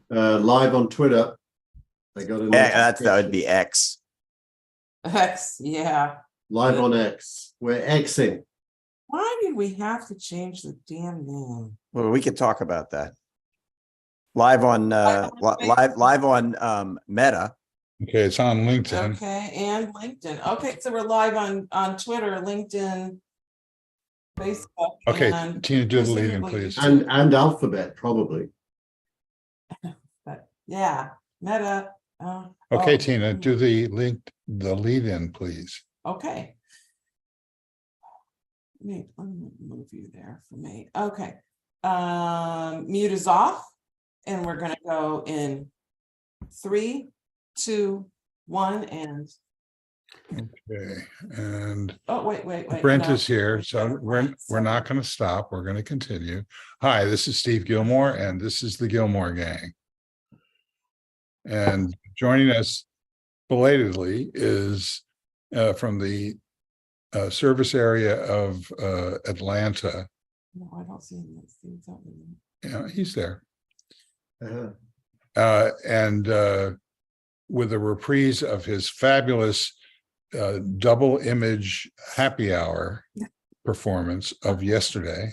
Live on Twitter. I got a That would be X. X, yeah. live on X. We're Xing. Why did we have to change the damn name? Well, we could talk about that. Live on Meta. Okay, it's on LinkedIn. Okay, and LinkedIn. Okay, so we're live on Twitter, LinkedIn, Facebook. Okay, and Tina, do the lead-in, please. And Alphabet, probably. but yeah, Meta. Okay, Tina, do the lead-in, please. Okay. Let me move you there for me. Okay. Mute is off, and we're gonna go in 3, 2, 1, and Okay, and wait. Brent no. is here, so we're not going to stop. We're going to continue. Hi, this is Steve Gillmor, and this is the Gillmor Gang. And joining us belatedly is from the service area of Atlanta. No, I don't see him. Steve's not with me. Yeah, he's there. Uh-huh. And with a reprise of his fabulous double image happy hour performance of yesterday,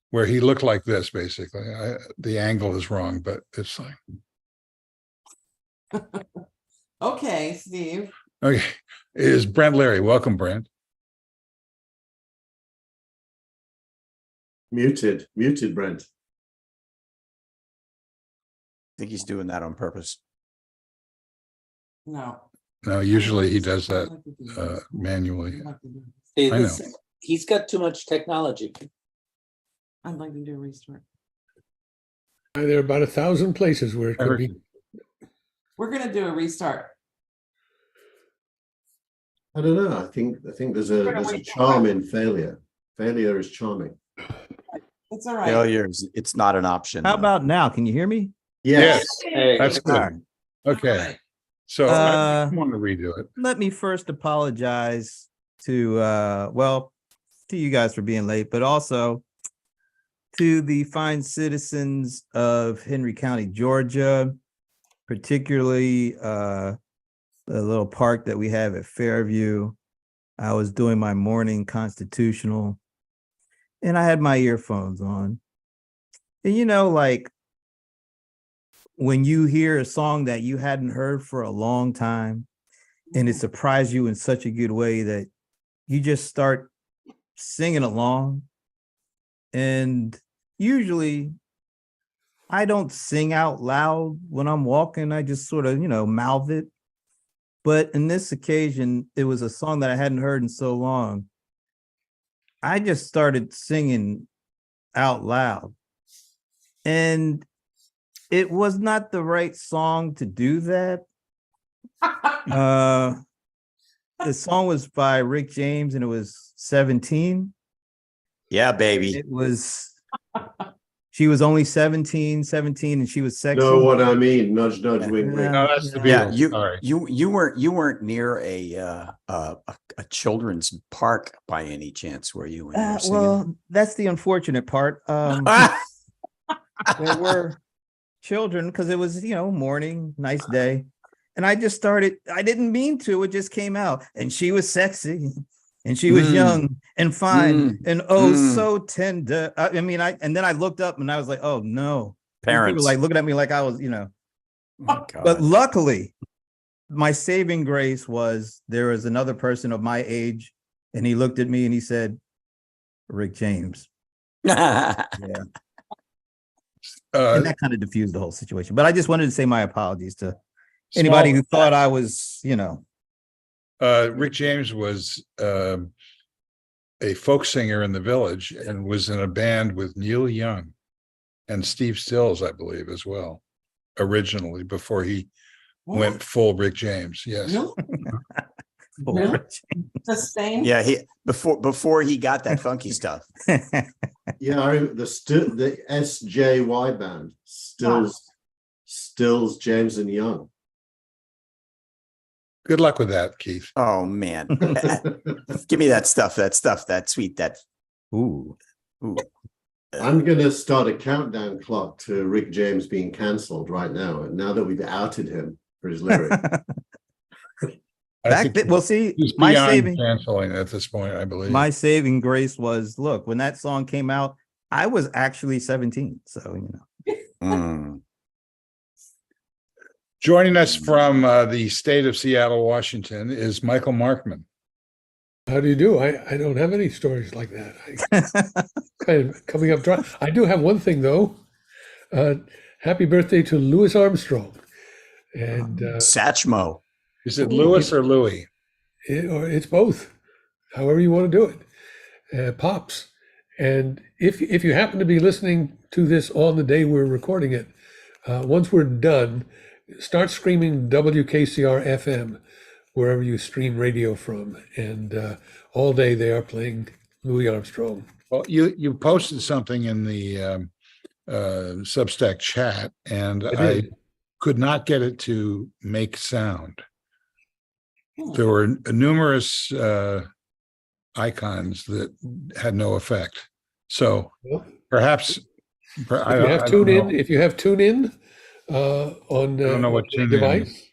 where he looked like this, basically. The angle is wrong, but it's like. Okay, Steve. Okay, is Brent Larry. Welcome, Brent. Muted, Brent. I think he's doing that on purpose. No. No, usually he does that manually. Hey, I know. listen, he's got too much technology. I'd like to do a restart. There are about 1,000 places where it could be. We're gonna do a restart. I don't know. I think there's a charm in failure. Failure is charming. It's all right. Failures, it's not an option. How about now? Can you hear me? Yes. Hey, That's All right. good. Okay, so I want to redo it. Let me first apologize to to you guys for being late, but also to the fine citizens of Henry County, Georgia, particularly the little park that we have at Fairview. I was doing my morning constitutional and I had my earphones on. And you know, like when you hear a song that you hadn't heard for a long time and it surprised you in such a good way that you just start singing along. And usually I don't sing out loud when I'm walking. I just sort of, mouth it. But in this occasion, it was a song that I hadn't heard in so long. I just started singing out loud. And it was not the right song to do that. The song was by Rick James and it was 17. Yeah, baby. It was, she was only 17, and she was sexy. Know what I mean? Nudge, nudge, wink, wink. No, that's the Yeah, Beatles. Sorry. you weren't near a children's park by any chance, were you? When you were singing? Well, that's the unfortunate part. There were children because it was, morning, nice day. And I just started, I didn't mean to, it just came out. And she was sexy and she was young and fine and so tender. And then I looked up and I was like, oh no. Parents people were like looking at me like I was, Oh, my God. But luckily, my saving grace was there was another person of my age and he looked at me and he said, Rick James. Yeah. And that kind of diffused the whole situation. But I just wanted to say my apologies to anybody who thought I was, Rick James was a folk singer in the Village and was in a band with Neil Young and Steve Stills, I believe, as well, originally, before he went full Rick James. Yes. Really? The same. Yeah, before he got that funky stuff. Yeah, I remember the SJY band, Stills, James and Young. Good luck with that, Keith. Oh man. Give me that stuff, that sweet, that Ooh. I'm going to start a countdown clock to Rick James being cancelled right now. And now that we've outed him for his lyrics, I Back think then, well, see, he's my beyond canceling at this point, I believe. my saving grace was, look, when that song came out, I was actually 17. So, you know. Mm. Joining us from the state of Seattle, Washington, is Michael Markman. How do you do? I don't have any stories like that. I kind of coming up dry. I do have one thing though. Happy birthday to Louis Armstrong. And Satchmo. Is it Louis or Louis? or it's both, however you want to do it. Pops. And if you happen to be listening to this on the day we're recording it, once we're done, start screaming WKCR FM wherever you stream radio from, and all day they are playing Louis Armstrong. Well, you posted something in the Substack chat, and I did. could not get it to make sound. Hmm. There were numerous icons that had no effect. So Well, perhaps if you have TuneIn, if you have TuneIn on don't know what your TuneIn device,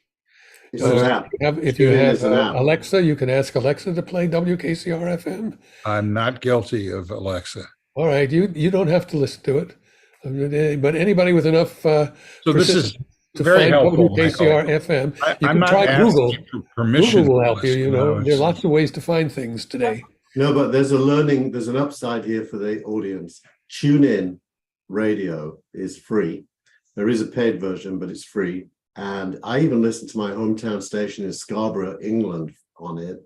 it's an or app. if you TuneIn have is an app. Alexa, you can ask Alexa to play WKCR FM. I'm not guilty of Alexa. All right, you don't have to listen to it, but anybody with enough So this is persistence to very find helpful, WKCR Michael. FM, you I'm can not try asking Google. for permission. Google will help you. You know, there are it's- lots of ways to find things today. No, but there's an upside here for the audience. TuneIn radio is free. There is a paid version, but it's free. And I even listen to my hometown station in Scarborough, England on it.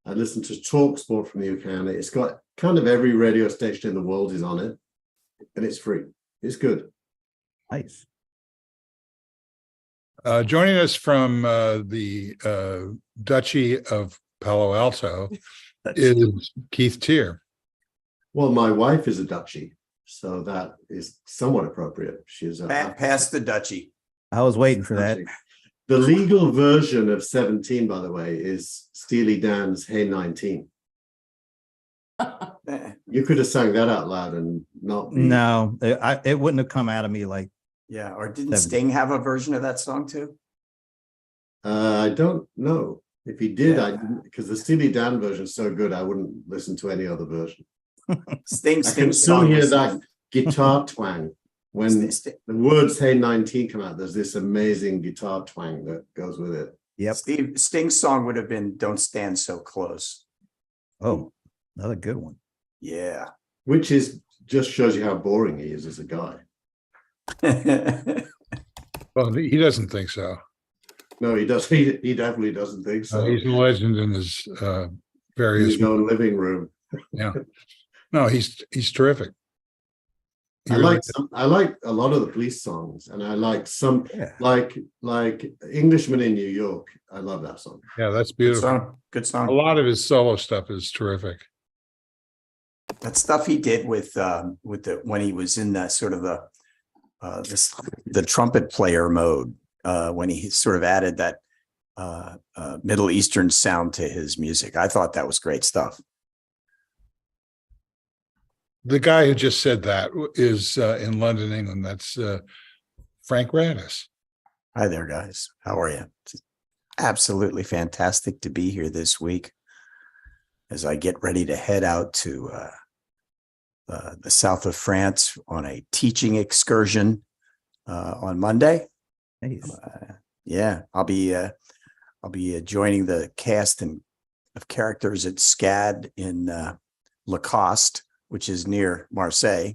I listen to Talk Sport from the UK on it. It's got kind of every radio station in the world is on it, and it's free. It's good. Nice. Joining us from the Duchy of Palo Alto is Keith Tier. Well, my wife is a duchy, so that is somewhat appropriate. She's a Past the duchy. I was waiting for that. The legal version of 17, by the way, is Steely Dan's Hey 19. Eh, You could have sang that out loud and not be. No, it wouldn't have come out of me like, Yeah, or didn't 70. Sting have a version of that song too? I don't know. If he did, Yeah. I didn't, because the Steely Dan version is so good, I wouldn't listen to any other version. Sting I can still song hear was- that guitar twang. When Sting- the words Hey 19 come out, there's this amazing guitar twang that goes with it. yep. Sting's song would have been "Don't Stand So Close." Oh, another good one. Yeah. Which is just shows you how boring he is as a guy. Well, he doesn't think so. No, he does. He definitely doesn't think so. He's a legend in his In various. his own living room. Yeah. No, he's terrific. He I really- like a lot of the Police songs, and I like some Yeah. like Englishman in New York. I love that song. Yeah, that's Good beautiful. song. Good A song. lot of his solo stuff is terrific. That stuff he did with the when he was in that sort of the trumpet player mode, when he sort of added that Middle Eastern sound to his music. I thought that was great stuff. The guy who just said that is in London, England. That's Frank Radis. Hi there, guys. How are you? It's absolutely fantastic to be here this week as I get ready to head out to the south of France on a teaching excursion on Monday. Nice. Yeah, I'll be joining the cast of characters at SCAD in Lacoste, which is near Marseille,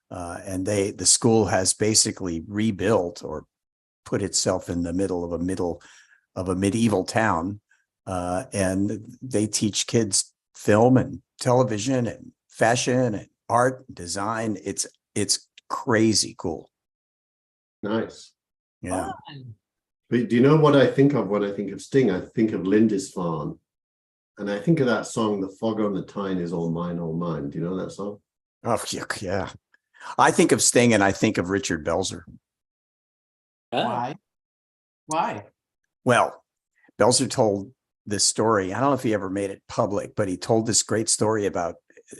and the school has basically rebuilt or put itself in the middle of a medieval town, and they teach kids film and television and fashion and art and design. It's crazy cool. Nice. Yeah. But do you know what I think of when I think of Sting? I think of Lindisfarne. And I think of that song, The Fog on the Tyne is All Mine, All Mine. Do you know that song? Oh, yeah. I think of Sting and I think of Richard Belzer. Why? Why? Well, Belzer told this story. I don't know if he ever made it public, but he told this great story about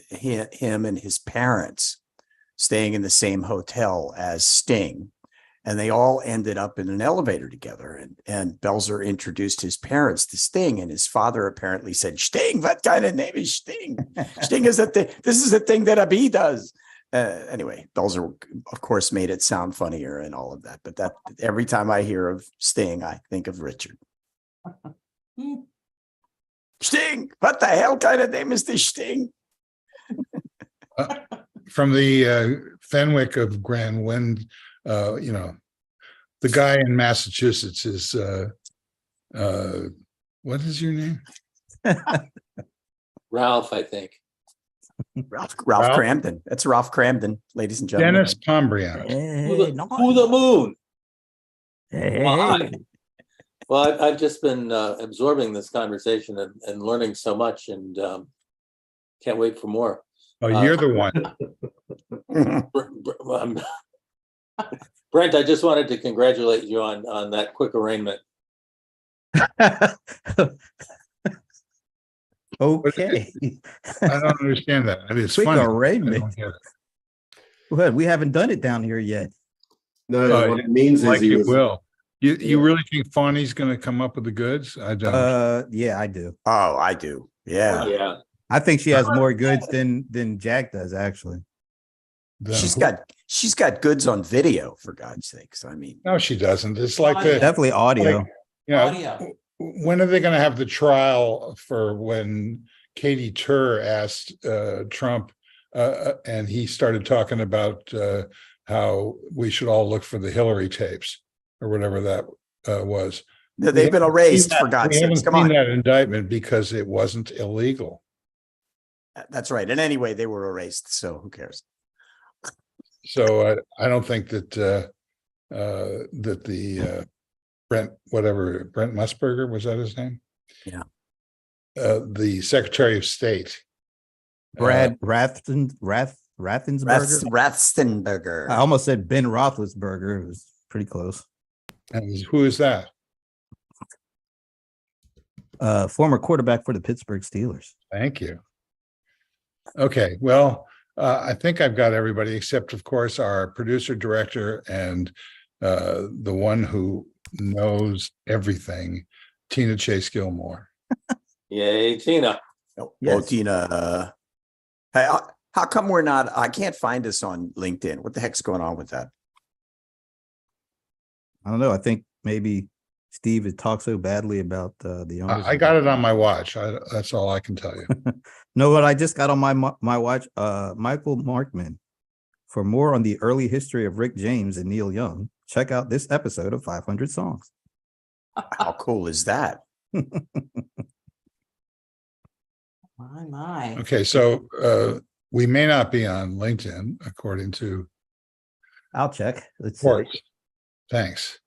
him and his parents staying in the same hotel as Sting. And they all ended up in an elevator together. And Belzer introduced his parents to Sting, and his father apparently said, "Sting, what kind of name is Sting? Sting is a thing. This is a thing that a bee does." Anyway, Belzer, of course, made it sound funnier and all of that. But that every time I hear of Sting, I think of Richard. Sting, what the hell kind of name is this Sting? From the Fenwick of Grand Wind, the guy in Massachusetts is what is your name? Ralph, I think. Ralph Ralph? Cramden. That's Ralph Cramden, ladies and gentlemen. Dennis Pombriant. Who the moon? Hey, Why? Well, I've just been absorbing this conversation and learning so much, and can't wait for more. Oh, you're the one. Brent, I just wanted to congratulate you on that quick arraignment. Okay. I don't understand that. I mean, it's Quick funny. I arraignment. don't get it. Well, we haven't done it down here yet. No, what it means is Like he you was. will. You Yeah. really think Fawny's going to come up with the goods? I don't. Yeah, I do. Oh, I do. Yeah. Yeah. I think she has more goods than Jack does, actually. She's got goods on video, for God's sakes. I mean, No, she doesn't. It's like Audio. the, Definitely audio. Like, you know, Audio. when are they going to have the trial for when Katie Tur asked Trump and he started talking about how we should all look for the Hillary tapes or whatever that was. they've been erased, for God's We haven't sakes. Come seen on. that indictment because it wasn't illegal. That's right. And anyway, they were erased. So who cares? So I don't think that that the Brent Musburger, was that his name? Yeah. The Secretary of State. Brad Rathensberger. Rathstenberger. I almost said Ben Roethlisberger. It was pretty close. And who is that? Former quarterback for the Pittsburgh Steelers. Thank you. Okay, well, I think I've got everybody except, of course, our producer, director, and the one who knows everything, Tina Chase Gillmor. Yay, Tina. Oh, Yes. Tina. Hey, how come we're not? I can't find us on LinkedIn. What the heck's going on with that? I don't know. I think maybe Steve had talked so badly about the owners. I got it on my watch. That's all I can tell you. No, what I just got on my watch, Michael Markman. For more on the early history of Rick James and Neil Young, check out this episode of 500 Songs. How cool is that? My. Okay, so we may not be on LinkedIn, according to I'll check. Let's see. reports. Thanks.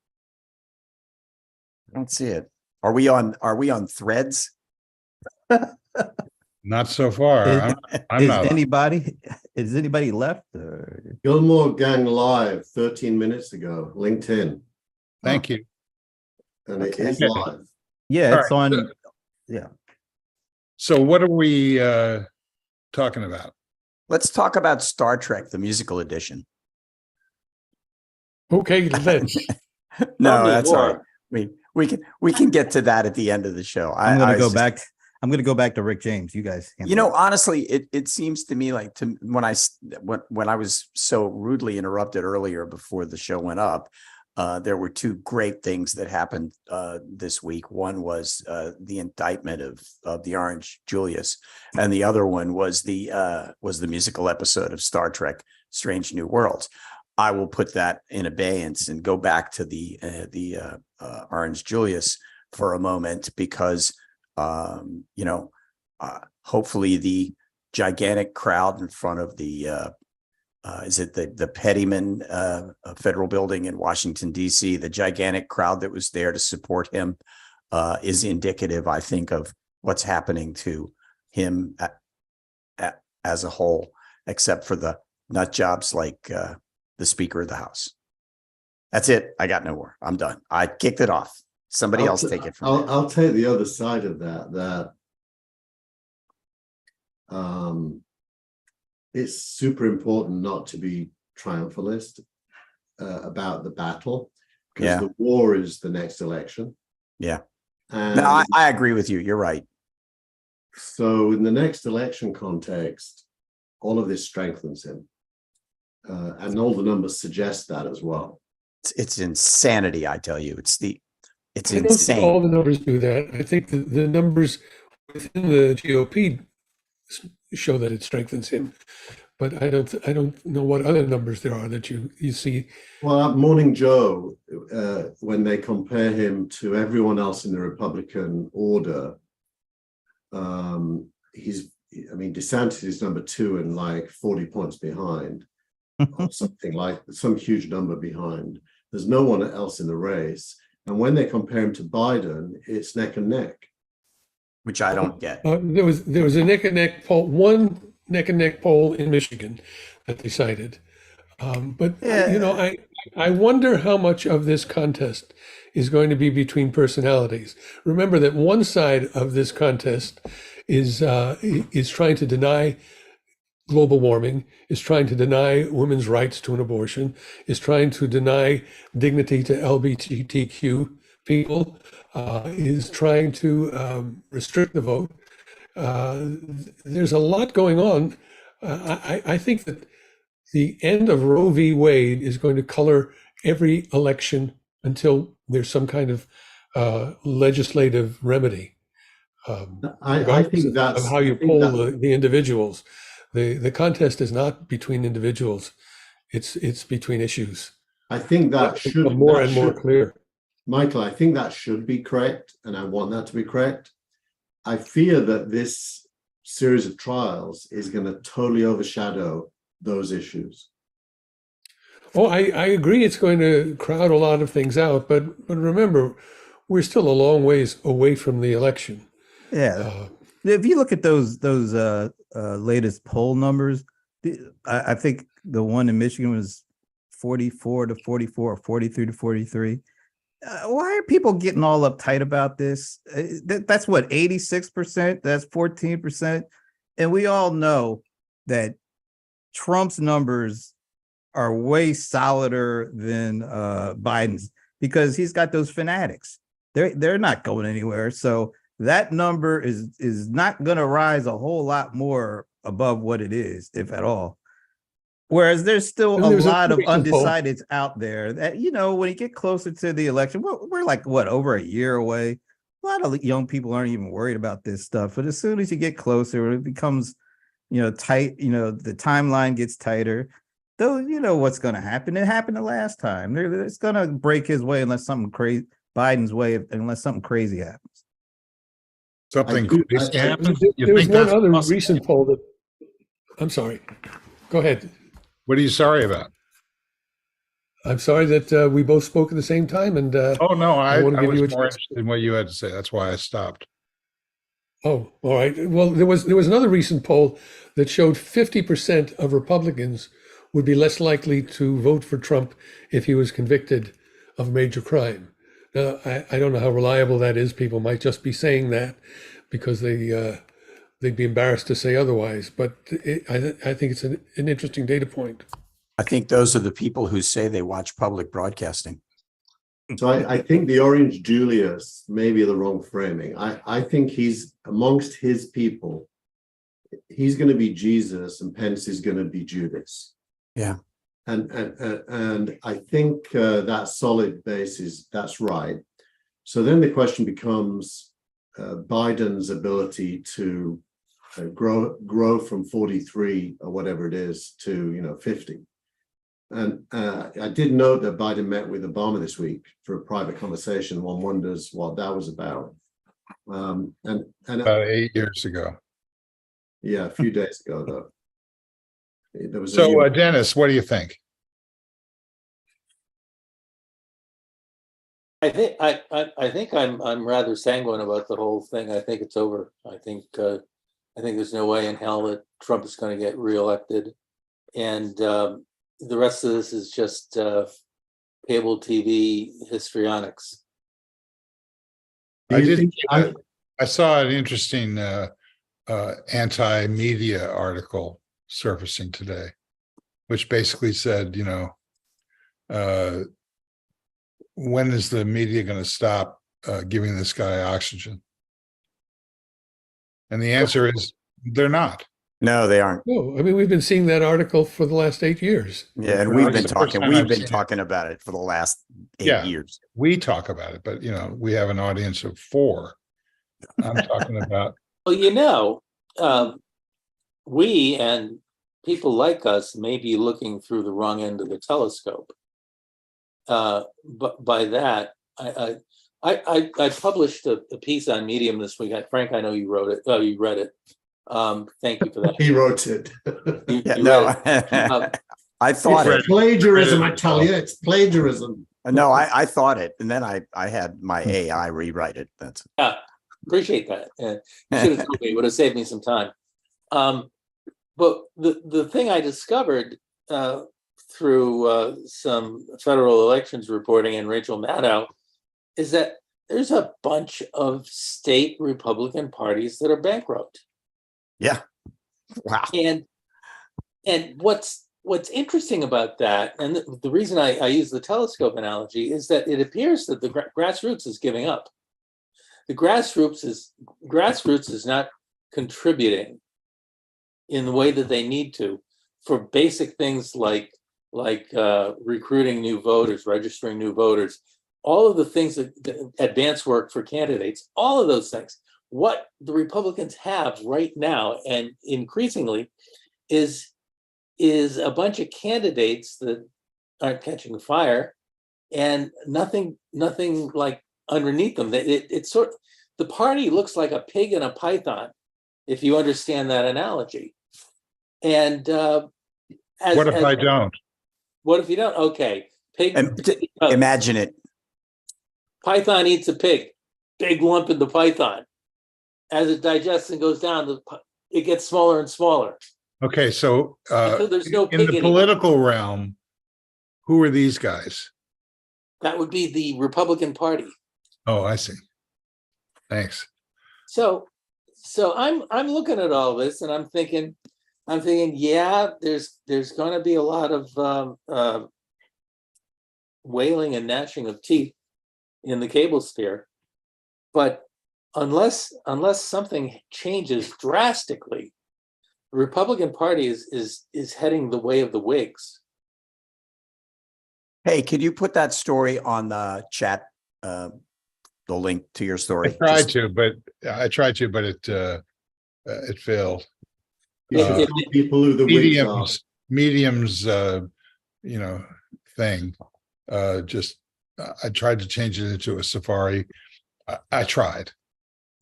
I don't see it. Are we on Threads? Not so far. Is- I'm Is not. anybody left? Or? Gillmor Gang Live 13 minutes ago, LinkedIn, Thank you. and it Okay. is live. Yeah, All it's right. on. Yeah. So what are we talking about? Let's talk about Star Trek, the musical edition. Okay, let's. No, Tell me that's all more. right. We can get to that at the end of the show. I'm gonna I go was just- back. I'm gonna go back to Rick James. You guys. handle You know, it. honestly, it seems to me like when I was so rudely interrupted earlier before the show went up, there were two great things that happened this week. One was the indictment of the Orange Julius, and the other one was the musical episode of Star Trek: Strange New Worlds. I will put that in abeyance and go back to the Orange Julius for a moment because. Hopefully the gigantic crowd in front of the is it the Pettyman Federal Building in Washington, D.C., the gigantic crowd that was there to support him is indicative, I think, of what's happening to him as a whole, except for the nut jobs like the Speaker of the House. That's it. I got no more. I'm done. I kicked it off. Somebody else take it from there. I'll take the other side of that. it's super important not to be triumphalist about the battle, because Yeah. the war is the next election. Yeah. And No, I agree with you. You're right. so in the next election context, all of this strengthens him. And all the numbers suggest that as well. It's insanity, I tell you. It's I don't think all insane. the numbers do that. I think the numbers within the GOP show that it strengthens him. But I don't know what other numbers there are that you see. Well, at Morning Joe, when they compare him to everyone else in the Republican order, DeSantis is number 2 and like 40 points behind, or something like some huge number behind. There's no one else in the race. And when they compare him to Biden, it's neck and neck. Which I don't get. There was a neck and neck poll, one neck and neck poll in Michigan that they cited. But I wonder how much of this contest is going to be between personalities. Remember that one side of this contest is trying to deny global warming, is trying to deny women's rights to an abortion, is trying to deny dignity to LGBTQ people, is trying to restrict the vote. There's a lot going on. I think that the end of Roe v. Wade is going to color every election until there's some kind of legislative remedy. I think that's of how you poll the individuals. The contest is not between individuals; it's between issues. I think that should become more and more clear. Michael, I think that should be correct, and I want that to be correct. I fear that this series of trials is going to totally overshadow those issues. Oh, I agree. It's going to crowd a lot of things out, but remember, we're still a long ways away from the election. Yeah. If you look at those latest poll numbers, I think the one in Michigan was 44 to 44 or 43 to 43. Why are people getting all uptight about this? That's what, 86%? That's 14%. And we all know that Trump's numbers are way solider than Biden's, because he's got those fanatics. They're not going anywhere. So that number is not going to rise a whole lot more above what it is, if at all. Whereas there's still a lot of undecideds out there that, when you get closer to the election, we're like, over a year away. A lot of young people aren't even worried about this stuff. But as soon as you get closer, it becomes, tight, the timeline gets tighter. Though, what's going to happen. It happened the last time. It's going to break his way unless something crazy, Biden's way, unless something crazy happens. Something crazy happens? There was one other recent poll that, I'm sorry. Go ahead. What are you sorry about? I'm sorry that we both spoke at the same time, and Oh no, I want to give was you a more chance. interested in what you had to say. That's why I stopped. Oh, all right. Well, there was another recent poll that showed 50% of Republicans would be less likely to vote for Trump if he was convicted of a major crime. Now, I don't know how reliable that is. People might just be saying that because they'd be embarrassed to say otherwise. But I think it's an interesting data point. I think those are the people who say they watch public broadcasting. So I think the Orange Julius may be the wrong framing. I think he's amongst his people. He's going to be Jesus, and Pence is going to be Judas. Yeah. And I think that solid base that's right. So then the question becomes Biden's ability to grow from 43 or whatever it is to 50. And I did note that Biden met with Obama this week for a private conversation. One wonders what that was about. And About 8 years ago. Yeah, a few days ago though. There was So Dennis, what do you think? I think I'm rather sanguine about the whole thing. I think it's over. I think there's no way in hell that Trump is going to get reelected, and the rest of this is just cable TV histrionics. I saw an interesting anti-media article surfacing today, which basically said, when is the media going to stop giving this guy oxygen? And the answer is they're not. No, they aren't. No, I mean, we've been seeing that article for the last 8 years. Yeah, and Well, we've it's been the first talking. time We've I've been seen it. talking about it for the last 8 Yeah. years. We talk about it, but we have an audience of 4. I'm talking about. Well, we and people like us may be looking through the wrong end of the telescope. But by that, I published a piece on Medium this week. Frank, I know you wrote it. Oh, you read it. Thank you for that. He wrote it. Yeah, You no, read it. I thought Right. it. Plagiarism, I tell you, it's plagiarism. No, I thought it, and then I had my AI rewrite it. That's Yeah, appreciate that. You should have told me. It would have saved me some time. But the thing I discovered through some federal elections reporting and Rachel Maddow is that there's a bunch of state Republican parties that are bankrupt. yeah. Wow. And what's interesting about that, and the reason I use the telescope analogy, is that it appears that the grassroots is giving up. The grassroots is not contributing in the way that they need to for basic things like recruiting new voters, registering new voters, all of the things that advance work for candidates, all of those things. What the Republicans have right now, and increasingly, is a bunch of candidates that aren't catching fire, and nothing like underneath them. It's sort of, the party looks like a pig and a python, if you understand that analogy. And What if I don't? What if you don't? Okay, pig. Imagine it. Python eats a pig, big lump in the python. As it digests and goes down, it gets smaller and smaller. Okay, so Until there's no in pig the anymore. political realm, who are these guys? That would be the Republican Party. Oh, I see. Thanks. So I'm looking at all this and I'm thinking, yeah, there's going to be a lot of wailing and gnashing of teeth in the cable sphere, but unless something changes drastically, the Republican Party is heading the way of the Whigs. Hey, could you put that story on the chat? The link to your story. I tried to, but it failed. You should Yeah. tell people who the Whigs are. Medium's thing. Just I tried to change it into a Safari. I tried.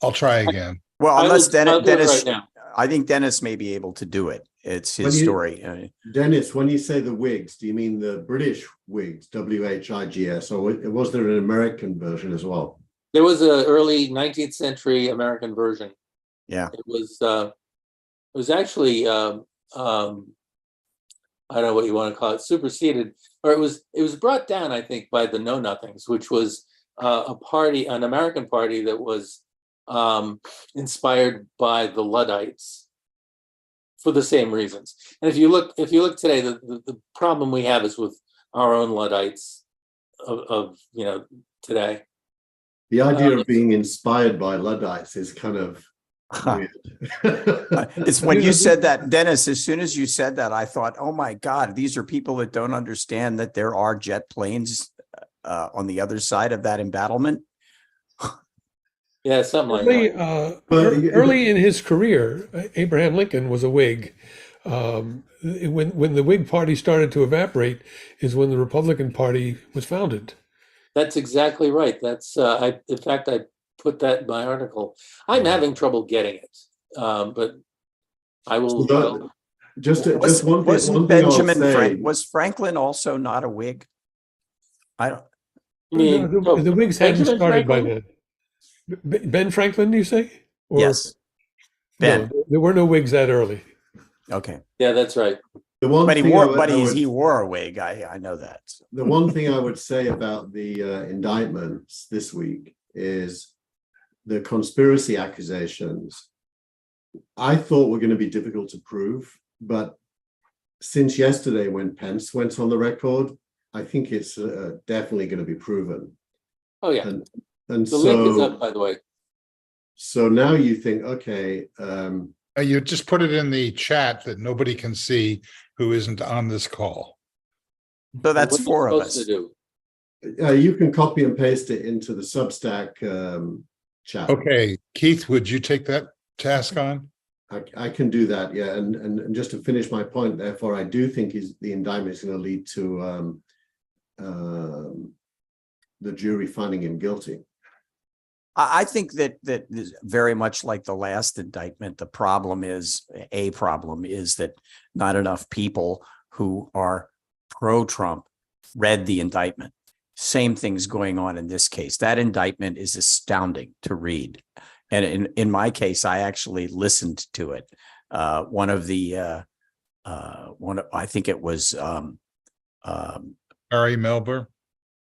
I'll try again. Well, unless I'll do it Dennis, right now. I think Dennis may be able to do it. It's his When you- story. Dennis, when you say the Whigs, do you mean the British Whigs, WHIGS, or was there an American version as well? There was an early 19th century American version. Yeah. It was actually I don't know what you want to call it, superseded, or it was brought down, I think, by the Know Nothings, which was an American party that was inspired by the Luddites for the same reasons. And if you look today, the problem we have is with our own Luddites of today. The idea of being inspired by Luddites is kind of weird. It's when you said that, Dennis, as soon as you said that, I thought, oh my God, these are people that don't understand that there are jet planes on the other side of that embattlement. Yeah, something like that. Early in his career, Abraham Lincoln was a Whig. When the Whig Party started to evaporate is when the Republican Party was founded. That's exactly right. That's in fact, I put that in my article. I'm having trouble getting it, but I will. Just one Wasn't thing I'll Benjamin say. was Franklin also not a Whig? I don't. I mean, The Whigs hadn't Benjamin started by Franklin? then. Ben Franklin, do you say? Or, Yes. Ben. No, there were no Whigs that early. Okay. Yeah, that's right. The one But he thing wore. I would- He wore a wig. I know that. The one thing I would say about the indictments this week is the conspiracy accusations. I thought were going to be difficult to prove, but since yesterday when Pence went on the record, I think it's definitely going to be proven. Oh, yeah. And The link is so, up, by the way. so now you think, okay, You just put it in the chat that nobody can see who isn't on this call. So that's What are you four of supposed us. to do? you can copy and paste it into the Substack chat. Okay, Keith, would you take that task on? I can do that, yeah. And just to finish my point, therefore, I do think the indictment is going to lead to the jury finding him guilty. I think that is very much like the last indictment. The problem is that not enough people who are pro-Trump read the indictment. Same thing's going on in this case. That indictment is astounding to read. And in my case, I actually listened to it. I think it was Ari Melber?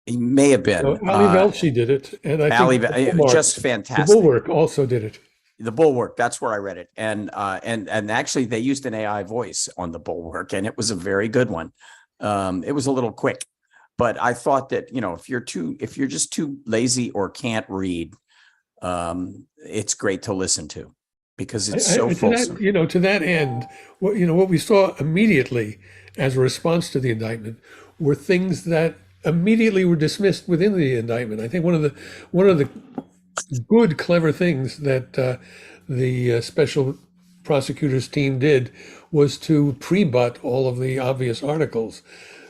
he may have been Ali Velshi did it, and I Ali, think the Bulwark- just the fantastic. Bulwark also did it. The Bulwark, that's where I read it. And actually they used an AI voice on the Bulwark, and it was a very good one. It was a little quick, but I thought that, if you're just too lazy or can't read, it's great to listen to because it's so fulsome. To that end, what we saw immediately as a response to the indictment were things that immediately were dismissed within the indictment. I think one of the good, clever things that the special prosecutors team did was to pre-butt all of the obvious articles,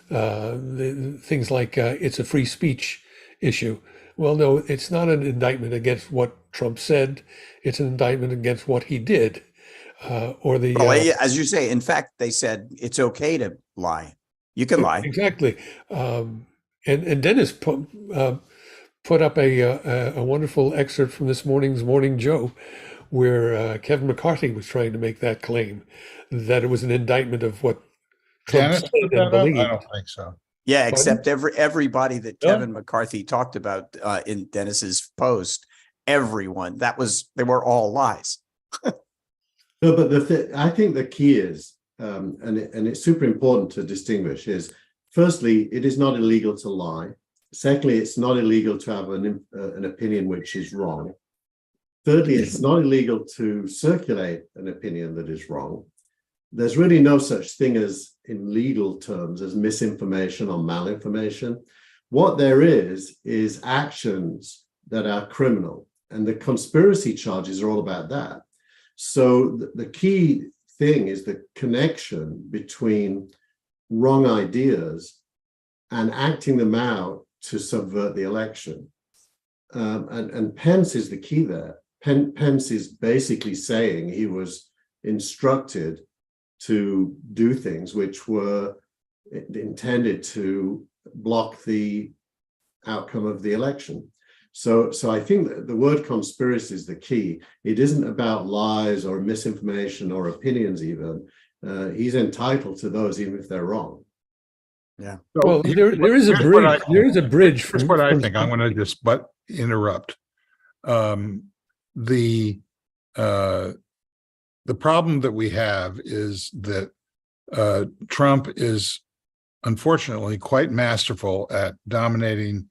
things like it's a free speech issue. Well, no, it's not an indictment against what Trump said. It's an indictment against what he did, or the. As you say, in fact, they said it's okay to lie. You can lie. Exactly. And Dennis put up a wonderful excerpt from this morning's Morning Joe, where Kevin McCarthy was trying to make that claim that it was an indictment of what Trump Dennis said put that and up? believed. I don't think so. Yeah, except everybody that Yeah. Kevin McCarthy talked about in Dennis's post, everyone they were all lies. No, but I think the key is, and it's super important to distinguish, is firstly, it is not illegal to lie. Secondly, it's not illegal to have an opinion which is wrong. Thirdly, it's not illegal to circulate an opinion that is wrong. There's really no such thing as, in legal terms, as misinformation or malinformation. What there is actions that are criminal, and the conspiracy charges are all about that. So the key thing is the connection between wrong ideas and acting them out to subvert the election. And Pence is the key there. Pence is basically saying he was instructed to do things which were intended to block the outcome of the election. So I think that the word conspiracy is the key. It isn't about lies or misinformation or opinions even. He's entitled to those even if they're wrong. Yeah. Well, there is a here's what bridge. There is a bridge. Here's what I think. I'm going to just interrupt. The problem that we have is that Trump is unfortunately quite masterful at dominating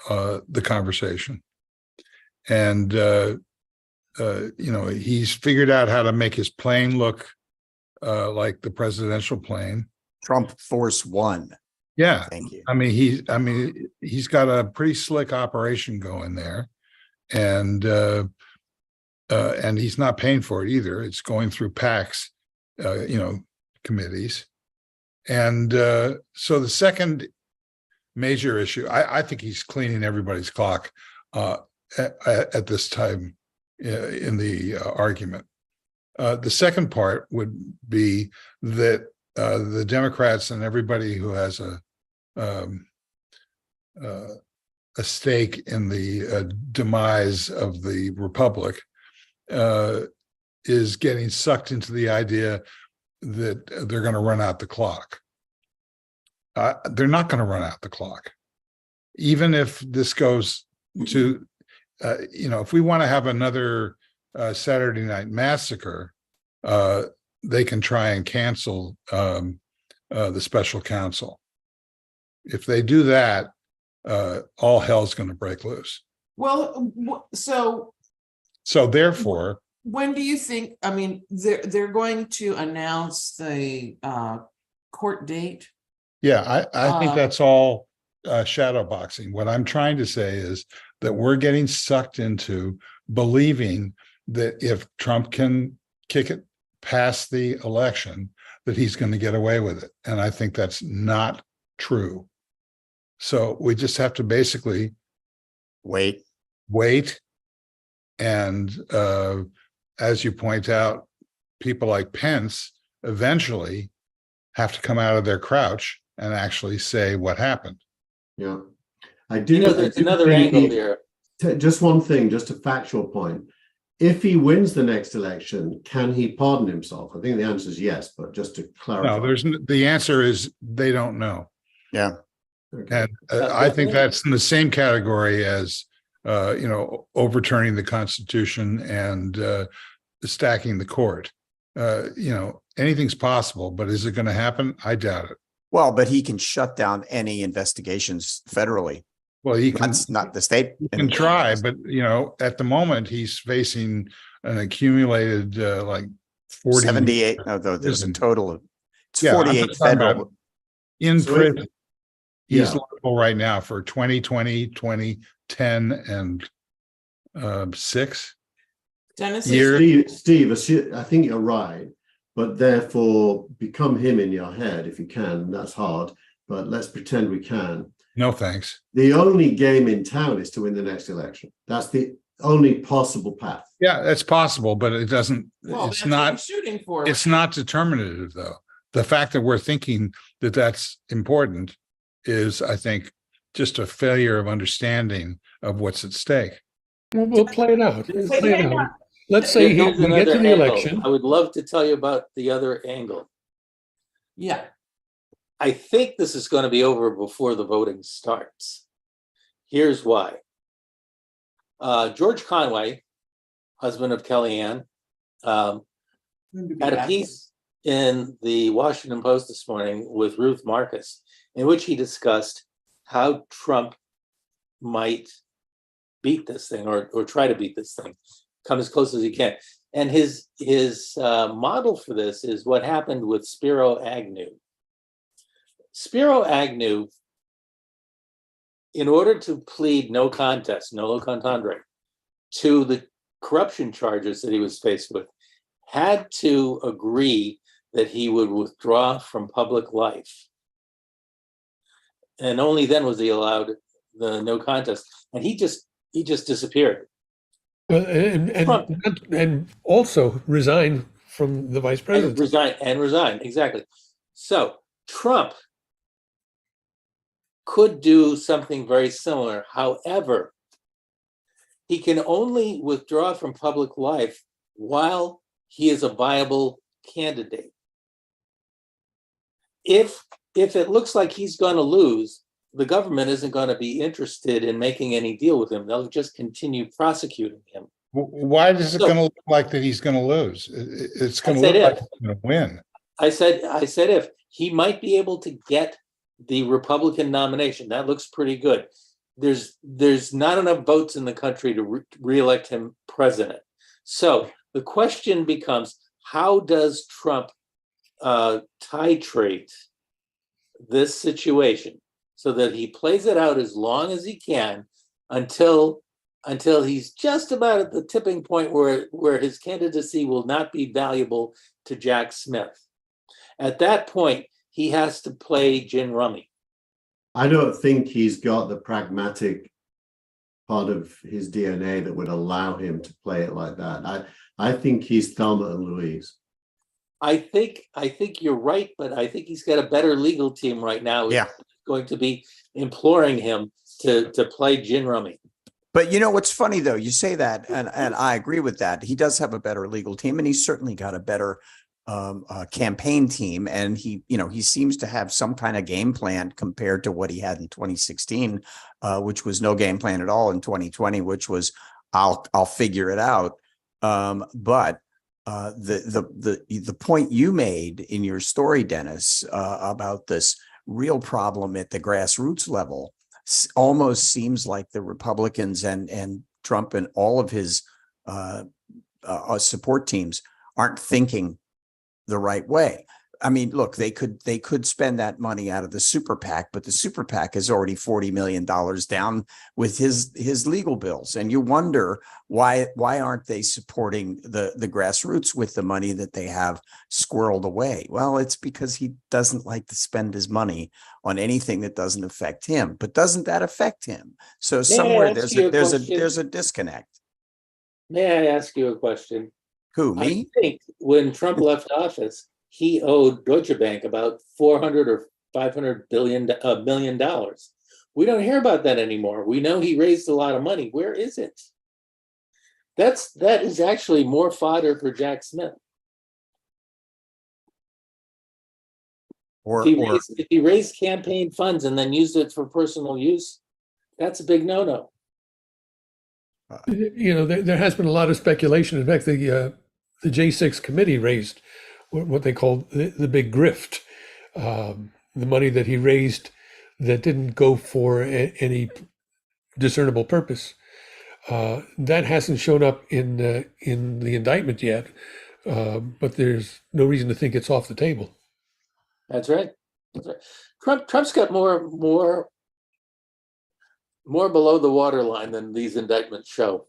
the conversation, and he's figured out how to make his plane look like the presidential plane. Trump Force One. Yeah, Thank you. I mean he's got a pretty slick operation going there, and he's not paying for it either. It's going through PACs, committees, and so the second major issue, I think he's cleaning everybody's clock at this time in the argument. The second part would be that the Democrats and everybody who has a stake in the demise of the Republic is getting sucked into the idea that they're going to run out the clock. They're not going to run out the clock. Even if this goes to, if we want to have another Saturday Night Massacre, they can try and cancel the special counsel. If they do that, all hell's going to break loose. Well, so So therefore, when do you think, I mean, they're going to announce the court date? yeah, I think that's all shadow boxing. What I'm trying to say is that we're getting sucked into believing that if Trump can kick it past the election, that he's going to get away with it. And I think that's not true. So we just have to basically Wait. and as you point out, people like Pence eventually have to come out of their crouch and actually say what happened. Yeah. I do. There's another angle here. Just one thing, just a factual point. If he wins the next election, can he pardon himself? I think the answer is yes, but just to clarify. No, the answer is they don't know. Yeah. Okay. And I think that's in the same category as, overturning the Constitution and stacking the court. Anything's possible, but is it going to happen? I doubt it. Well, but he can shut down any investigations federally. Well, he can, That's not the state. can try, but at the moment he's facing an accumulated 40 78. No, though there's a prison. total of it's Yeah, I'm 48 not talking about federal. in So prison. He's yeah. liable right now for 2020, 2010, and 6 Dennis, years. Steve, I think you're right, but therefore become him in your head if you can. That's hard, but let's pretend we can. No, thanks. The only game in town is to win the next election. That's the only possible path. Yeah, that's possible, but it doesn't, well, it's that's what we're not, shooting for. it's not determinative though. The fact that we're thinking that that's important is, I think, just a failure of understanding of what's at stake. Well, we'll play it out. Play Play it it out. out. Let's say we Here's get to another the angle. election. I would love to tell you about the other angle. Yeah, I think this is going to be over before the voting starts. Here's why. George Conway, husband of Kellyanne, had a piece in the Washington Post this morning with Ruth Marcus, in which he discussed how Trump might beat this thing or try to beat this thing, come as close as he can. And his model for this is what happened with Spiro Agnew. Spiro Agnew, in order to plead no contest, nolo contendere, to the corruption charges that he was faced with, had to agree that he would withdraw from public life. And only then was he allowed the no contest. And he just disappeared. And also resign from the vice And presidency. resign, exactly. So Trump could do something very similar. However, he can only withdraw from public life while he is a viable candidate. If it looks like he's going to lose, the government isn't going to be interested in making any deal with him. They'll just continue prosecuting him. Why is it going to look like that he's going to lose? It's going to look like he's going to win. I said if he might be able to get the Republican nomination, that looks pretty good. There's not enough votes in the country to reelect him president. So the question becomes, how does Trump titrate this situation so that he plays it out as long as he can until he's just about at the tipping point where his candidacy will not be valuable to Jack Smith. At that point, he has to play gin rummy. I don't think he's got the pragmatic part of his DNA that would allow him to play it like that. I think he's Thelma and Louise. I think you're right, but I think he's got a better legal team right now. Yeah. Going to be imploring him to play gin rummy. But what's funny though, you say that, and I agree with that. He does have a better legal team, and he's certainly got a better campaign team, and he seems to have some kind of game plan compared to what he had in 2016, which was no game plan at all in 2020, which was I'll figure it out. But the point you made in your story, Dennis, about this real problem at the grassroots level almost seems like the Republicans and Trump and all of his support teams aren't thinking the right way. I mean, look, they could spend that money out of the super PAC, but the super PAC is already $40 million down with his legal bills. And you wonder why aren't they supporting the grassroots with the money that they have squirreled away? Well, it's because he doesn't like to spend his money on anything that doesn't affect him. But doesn't that affect him? So somewhere there's a disconnect. May I ask you a question? Who, me? I think when Trump left office, he owed Deutsche Bank about $400 or $500 million. We don't hear about that anymore. We know he raised a lot of money. Where is it? That is actually more fodder for Jack Smith. If he raised campaign funds and then used it for personal use, that's a big no-no. You know, there has been a lot of speculation. In fact, the J6 committee raised what they called the big grift, the money that he raised that didn't go for any discernible purpose. That hasn't shown up in the indictment yet, but there's no reason to think it's off the table. That's right. That's right. Trump's got more below the waterline than these indictments show.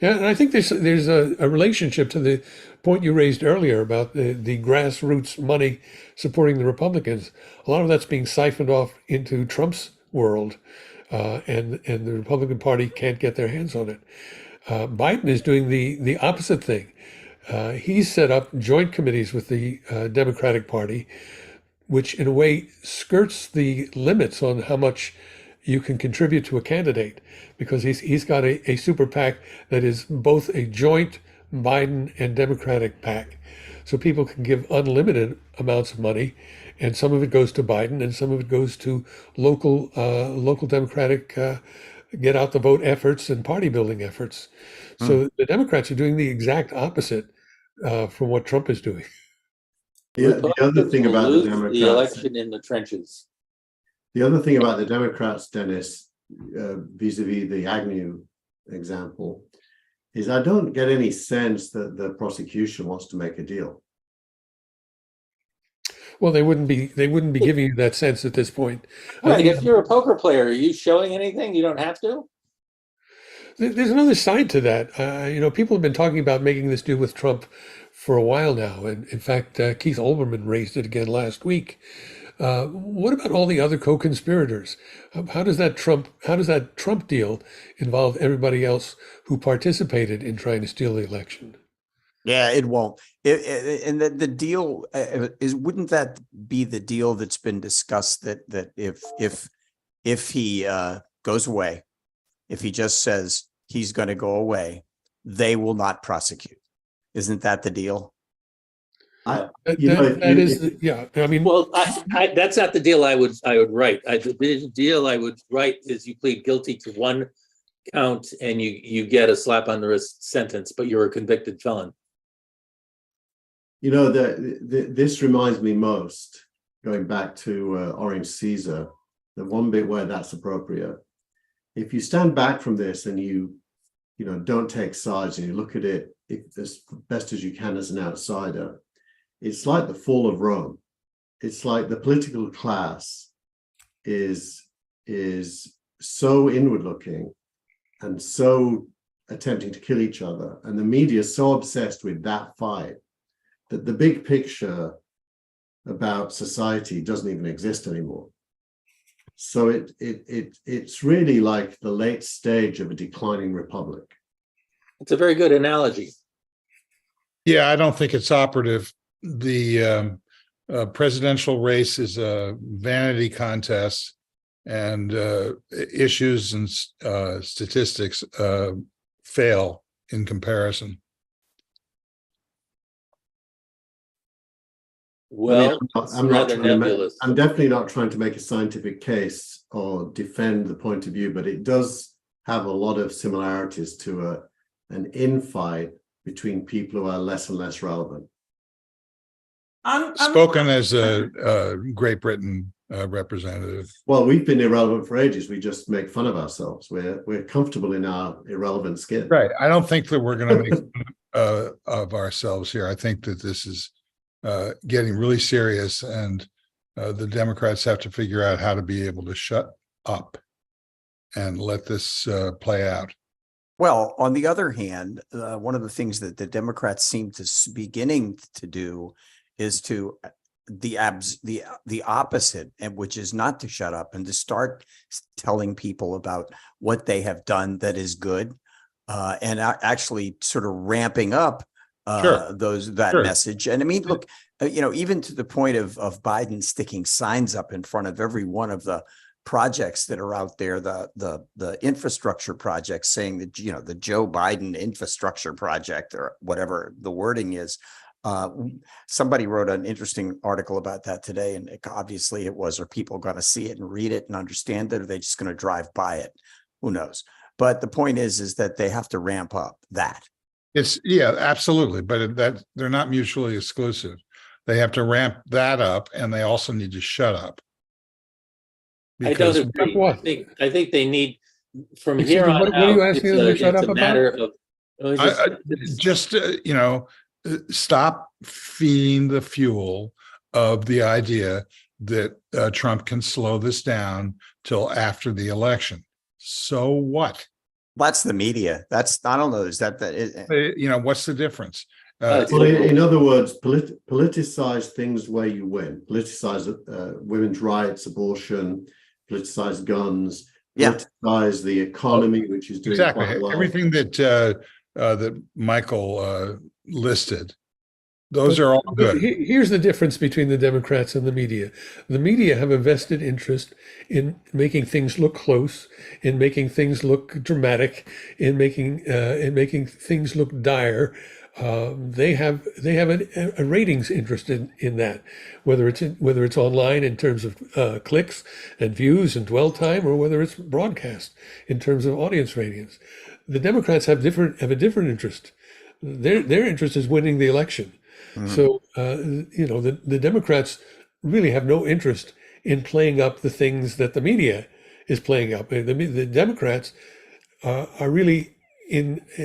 Yeah, and I think there's a relationship to the point you raised earlier about the grassroots money supporting the Republicans. A lot of that's being siphoned off into Trump's world, and the Republican Party can't get their hands on it. Biden is doing the opposite thing. He's set up joint committees with the Democratic Party, which in a way skirts the limits on how much you can contribute to a candidate, because he's got a super PAC that is both a joint Biden and Democratic PAC. So people can give unlimited amounts of money, and some of it goes to Biden and some of it goes to local Democratic get out the vote efforts and party building efforts. So the Democrats are doing the exact opposite from what Trump is doing. Yeah, the other thing about the Democrats, the election in the trenches. The other thing about the Democrats, Dennis, vis-a-vis the Agnew example, is I don't get any sense that the prosecution wants to make a deal. Well, they wouldn't be giving you that sense at this point. Right. If you're a poker player, are you showing anything? You don't have to. There's another side to that. You know, people have been talking about making this deal with Trump for a while now, and in fact, Keith Olbermann raised it again last week. What about all the other co-conspirators? How does that Trump deal involve everybody else who participated in trying to steal the election? Yeah, it won't. And the deal wouldn't that be the deal that's been discussed, that if he goes away, if he just says he's going to go away, they will not prosecute. Isn't that the deal? Yeah. I mean, well, that's not the deal I would write. The deal I would write is you plead guilty to one count and you get a slap on the wrist sentence, but you're a convicted felon. You know, this reminds me most, going back to Orange Caesar, the one bit where that's appropriate. If you stand back from this and you don't take sides and you look at it as best as you can as an outsider, it's like the fall of Rome. It's like the political class is so inward looking and so attempting to kill each other, and the media is so obsessed with that fight that the big picture about society doesn't even exist anymore. So it's really like the late stage of a declining republic. It's a very good analogy. Yeah, I don't think it's operative. The presidential race is a vanity contest, and issues and statistics fail in comparison. Well, I'm definitely not trying to make a scientific case or defend the point of view, but it does have a lot of similarities to an infight between people who are less and less relevant. I'm Spoken as a Great Britain representative. Well, we've been irrelevant for ages. We just make fun of ourselves. We're comfortable in our irrelevant skin. Right. I don't think that we're going to make fun of ourselves here. I think that this is getting really serious, and the Democrats have to figure out how to be able to shut up and let this play out. Well, on the other hand, one of the things that the Democrats seem to beginning to do is to the opposite, and which is not to shut up and to start telling people about what they have done that is good, and actually sort of ramping up Sure. that Sure. message. And I mean, look, even to the point of Biden sticking signs up in front of every one of the projects that are out there, the infrastructure projects, saying that, the Joe Biden infrastructure project, or whatever the wording is. Somebody wrote an interesting article about that today, and obviously are people going to see it and read it and understand it, or are they just going to drive by it? Who knows? But the point is that they have to ramp up that. Absolutely. But that they're not mutually exclusive. They have to ramp that up, and they also need to shut up. I don't agree. What? I think they need, from Excuse here me, on what are you out, asking them to shut it's up a about? matter of. Stop feeding the fuel of the idea that Trump can slow this down till after the election. So what? That's the media. I don't know. Is that What's the difference? Well, in other words, politicize things where you win. Politicize women's rights, abortion, politicize guns, politicize the economy, which is doing quite well. Everything that Michael listed, those are all good. Here's the difference between the Democrats and the media. The media have a vested interest in making things look close, in making things look dramatic, in making things look dire. They have a ratings interest in that, whether it's online in terms of clicks and views and dwell time, or whether it's broadcast in terms of audience ratings. The Democrats have a different interest. Their interest is winning the election. Mm-hmm. So the Democrats really have no interest in playing up the things that the media is playing up. The Democrats are really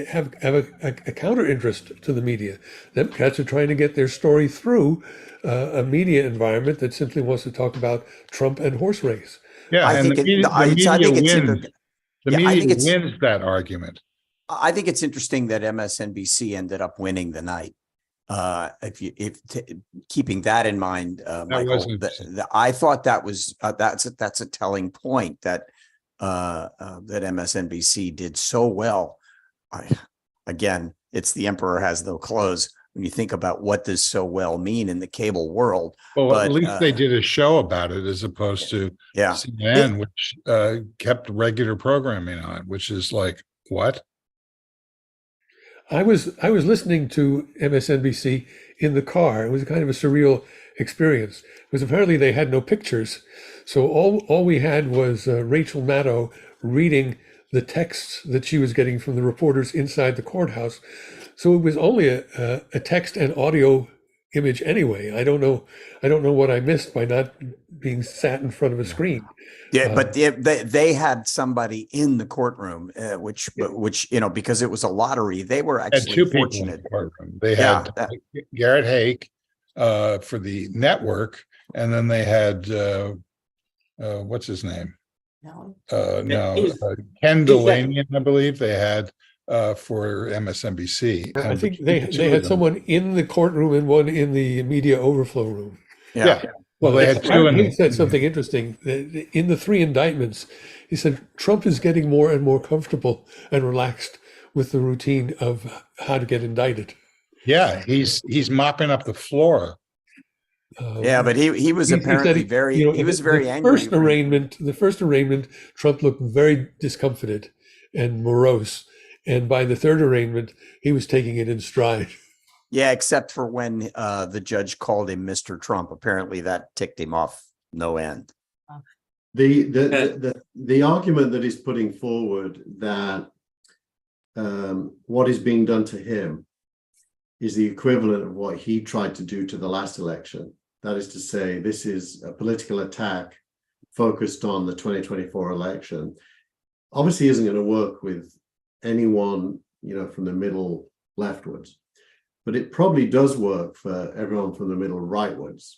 have a counter interest to the media. Democrats are trying to get their story through a media environment that simply wants to talk about Trump and horse race. Yeah, and the media wins that argument. I think it's interesting that MSNBC ended up winning the night. Keeping that in mind, Michael, I thought that's a telling point that MSNBC did so well. Again, it's the emperor has no clothes. When you think about what does so well mean in the cable world. Well, at least they did a show about it, as opposed to CNN, which kept regular programming on, which is like, what? I was listening to MSNBC in the car. It was kind of a surreal experience, because apparently they had no pictures. So all we had was Rachel Maddow reading the texts that she was getting from the reporters inside the courthouse. So it was only a text and audio image anyway. I don't know what I missed by not being sat in front of a screen. Yeah, but they had somebody in the courtroom, which because it was a lottery, they were actually two fortunate. People in the courtroom. They had Garrett Haake for the network, and then they had what's his name? Ken Delaney, I believe they had for MSNBC. I think they had someone in the courtroom and one in the media overflow room. Yeah. Well, they had two. He said something interesting. In the three indictments, he said Trump is getting more and more comfortable and relaxed with the routine of how to get indicted. Yeah, he's mopping up the floor. But he was apparently he was very angry. The first arraignment, Trump looked very discomfited and morose. And by the third arraignment, he was taking it in stride. Yeah, except for when the judge called him Mr. Trump. Apparently that ticked him off no end. The argument that he's putting forward that what is being done to him is the equivalent of what he tried to do to the last election. That is to say, this is a political attack focused on the 2024 election. Obviously isn't going to work with anyone, from the middle leftwards, but it probably does work for everyone from the middle rightwards.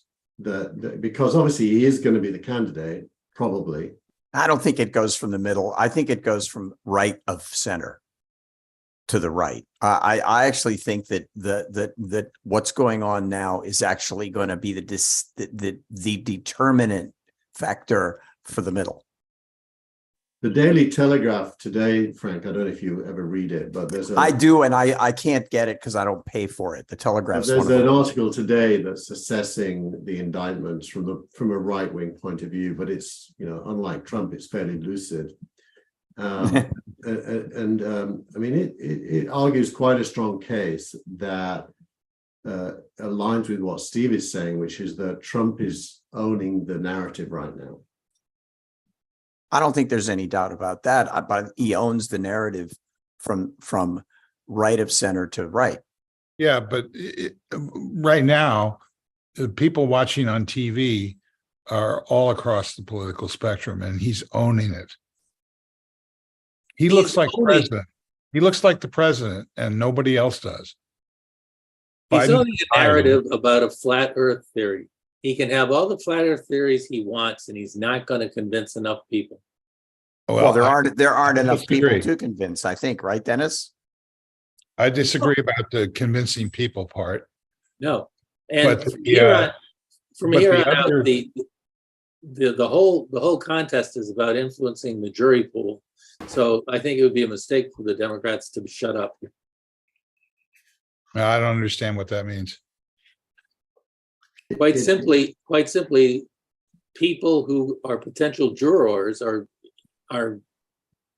Because obviously he is going to be the candidate, probably. I don't think it goes from the middle. I think it goes from right of center to the right. I actually think that what's going on now is actually going to be the determinant factor for the middle. The Daily Telegraph today, Frank, I don't know if you ever read it, but I do, and I can't get it because I don't pay for it. The Telegraph's there's an article today that's assessing the indictments from a right-wing point of view, but it's, unlike Trump, it's fairly lucid. I mean, it argues quite a strong case that aligns with what Steve is saying, which is that Trump is owning the narrative right now. I don't think there's any doubt about that, but he owns the narrative from right of center to right. Yeah, but right now, the people watching on TV are all across the political spectrum, and he's owning it. He looks like the president. He looks like the president, and nobody else does. He's Biden- owning a narrative about a flat Earth theory. He can have all the flat Earth theories he wants, and he's not going to convince enough people. Well, there aren't enough people disagree. to convince, I think, right, Dennis? I disagree about the convincing people part. No, and But from here on, the out, other- the whole contest is about influencing the jury pool. So I think it would be a mistake for the Democrats to shut up. I don't understand what that means. Quite simply, people who are potential jurors are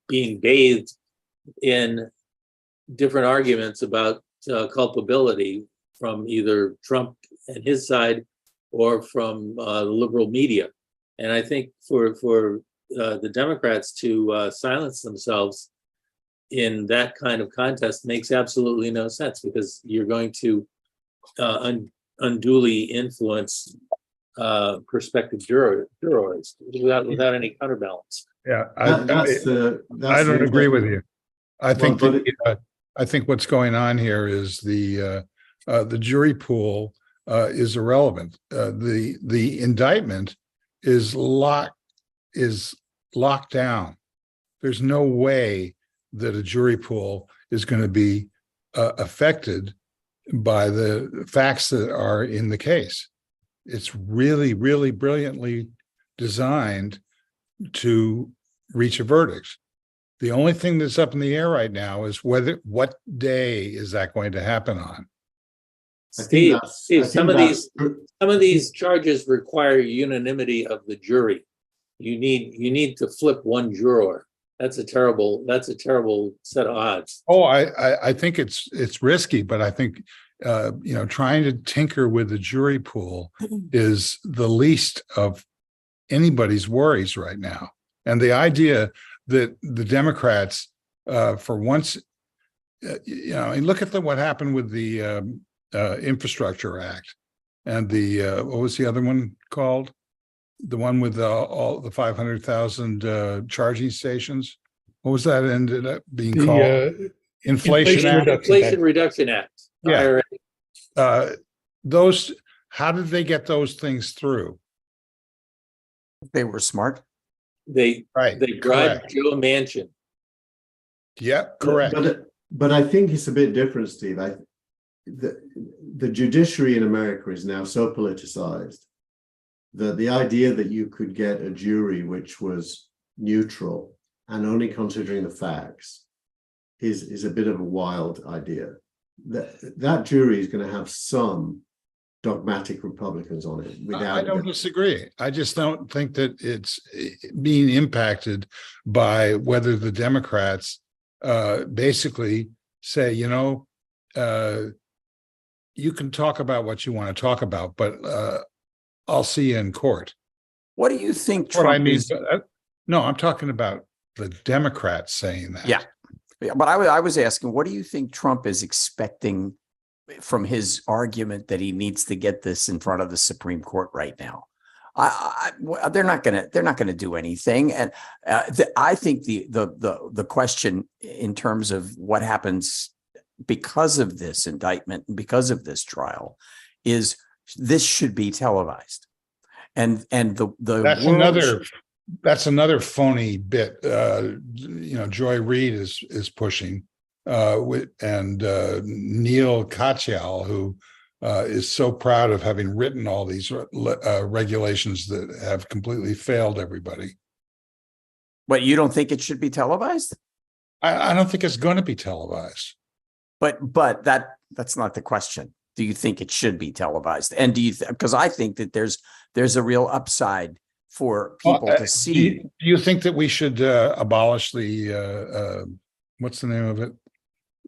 being bathed in different arguments about culpability from either Trump and his side or from the liberal media. And I think for the Democrats to silence themselves in that kind of contest makes absolutely no sense, because you're going to unduly influence prospective jurors without any counterbalance. Yeah, That's I don't agree with you. I think Well, but I think what's going on here is the jury pool is irrelevant. The indictment is locked down. There's no way that a jury pool is going to be affected by the facts that are in the case. It's really, really brilliantly designed to reach a verdict. The only thing that's up in the air right now is what day is that going to happen on? Steve, some of these charges require unanimity of the jury. You need to flip one juror. That's a terrible set of odds. Oh, I think it's risky, but I think trying to tinker with the jury pool is the least of anybody's worries right now. And the idea that the Democrats, for once, and look at what happened with the Infrastructure Act and the what was the other one called? The one with all the 500,000 charging stations. What was that ended up being called? Inflation Act. Inflation Reduction Act. Yeah. Those. How did they get those things through? They were smart. They bribed correct. Joe Manchin. Yeah, correct. But I think it's a bit different, Steve. The judiciary in America is now so politicized that the idea that you could get a jury which was neutral and only considering the facts is a bit of a wild idea. That jury is going to have some dogmatic Republicans on it. I don't disagree. I just don't think that it's being impacted by whether the Democrats basically say, you can talk about what you want to talk about, but I'll see you in court. What do you think What I Trump mean, is? no, I'm talking about the Democrats saying that. Yeah. But I was asking, what do you think Trump is expecting from his argument that he needs to get this in front of the Supreme Court right now. They're not gonna do anything, and I think the question in terms of what happens because of this indictment and because of this trial is this should be televised, and the that's another phony bit. Joy Reid is pushing, and Neil Katyal, who is so proud of having written all these regulations that have completely failed everybody. But you don't think it should be televised? I don't think it's going to be televised. But that's not the question. Do you think it should be televised? And do you because I think that there's a real upside for people to see. Do you think that we should abolish the what's the name of it?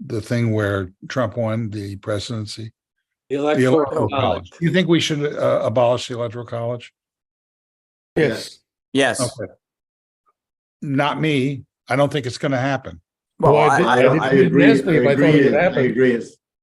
The thing where Trump won the presidency? The Electoral College. Do you think we should abolish the Electoral College? Yes. Yes. Okay. Not me. I don't think it's going to happen. Well, I agree. I agree.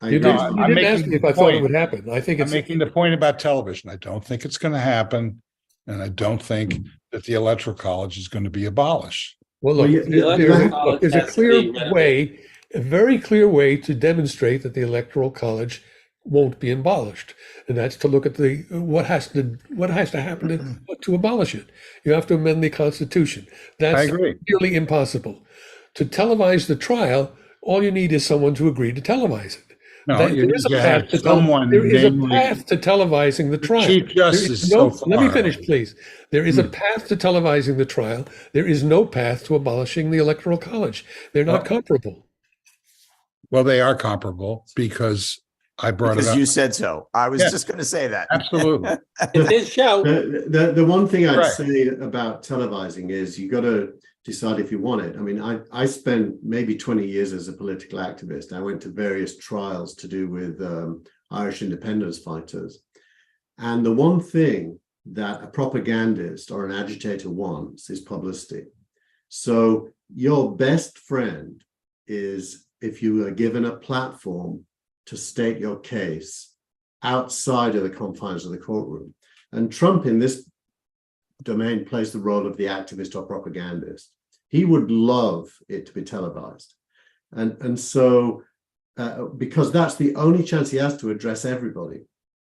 You didn't ask me if I thought it would happen. I think I'm making the point about television. I don't think it's going to happen, and I don't think that the Electoral College is going to be abolished. Well, look, there's a clear way, a very clear way to demonstrate that the Electoral College won't be abolished, and that's to look at what has to happen to abolish it. You have to amend the Constitution. That's I agree. Nearly impossible. To televise the trial, all you need is someone to agree to televise it. No, There is a path to televising the trial. Chief Justice. Let me finish, please. There is a path to televising the trial. There is no path to abolishing the Electoral College. They're not comparable. Well, they are comparable because I brought it because up. you said so. I was just going to say that. Absolutely. It's his show. The one thing I'd Right. say about televising is you got to decide if you want it. I mean, I spent maybe 20 years as a political activist. I went to various trials to do with Irish independence fighters. And the one thing that a propagandist or an agitator wants is publicity. So your best friend is if you are given a platform to state your case outside of the confines of the courtroom. And Trump in this domain plays the role of the activist or propagandist. He would love it to be televised. And so, because that's the only chance he has to address everybody.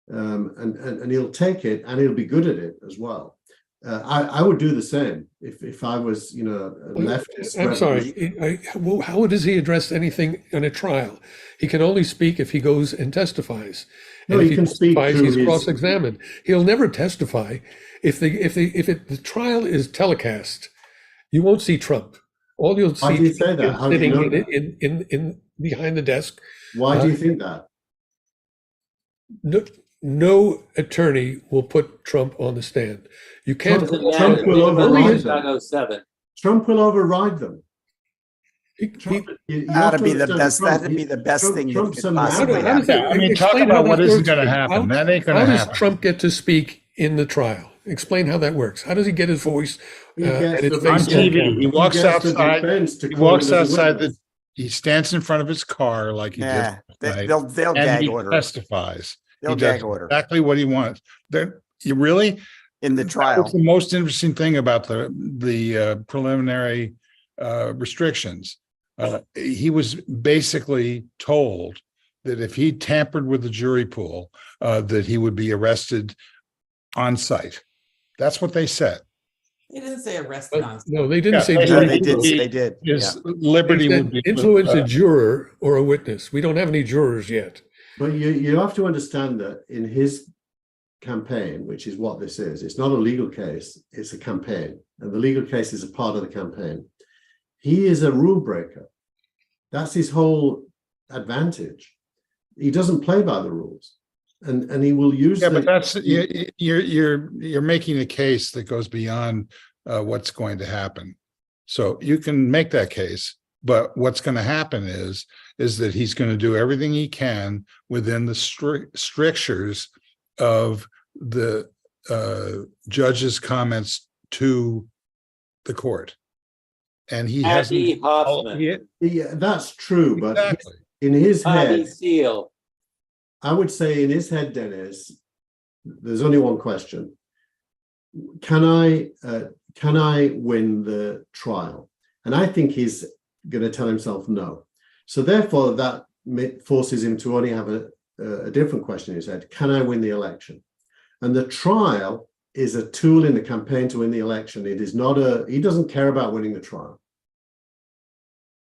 And he'll take it and he'll be good at it as well. I would do the same if I was, a leftist. I'm sorry. How does he address anything in a trial? He can only speak if he goes and testifies. No, and he if can speak testifies, through he's his- cross-examined. He'll never testify if the trial is telecast. You won't see Trump. All you'll see Why do you say that? is How do you sitting know that? in behind the desk. Why do you think that? No attorney will put Trump on the stand. You can't. Trump will override them. 1907. Trump will override them. That'd be the best. That'd be the best thing that could possibly happen. I mean, talk about what isn't going to happen. That ain't going to How happen. does Trump get to speak in the trial? Explain how that works. How does he get his voice? He gets and his the- On face TV, he walks He gets the outside. defense to He call walks him as a outside witness. he stands in front of his car like he Yeah, did last night, they'll and gag he order. testifies. They'll He does gag order exactly what he wants. You really? in the That trial. was the most interesting thing about the preliminary restrictions. He was basically told that if he tampered with the jury pool, that he would be arrested on site. That's what they said. He didn't say arrested on. No, they didn't Yeah, say they- jury They did. pool. They did. His Yeah. liberty They would said be influence a juror or a witness. We don't have any jurors yet. But you have to understand that in his campaign, which is what this is, it's not a legal case, it's a campaign. And the legal case is a part of the campaign. He is a rule breaker. That's his whole advantage. He doesn't play by the rules. And he will use Yeah, but that's you're making a case that goes beyond what's going to happen. So you can make that case, but what's going to happen is that he's going to do everything he can within the strictures of the judge's comments to the court, and he Abby hasn't. Hoffman. Yeah, that's true, but Exactly. in his Bobby head, Seale. I would say in his head, Dennis, there's only one question. Can I win the trial? And I think he's going to tell himself no. So therefore, that forces him to only have a different question in his head. Can I win the election? And the trial is a tool in the campaign to win the election. It is not he doesn't care about winning the trial.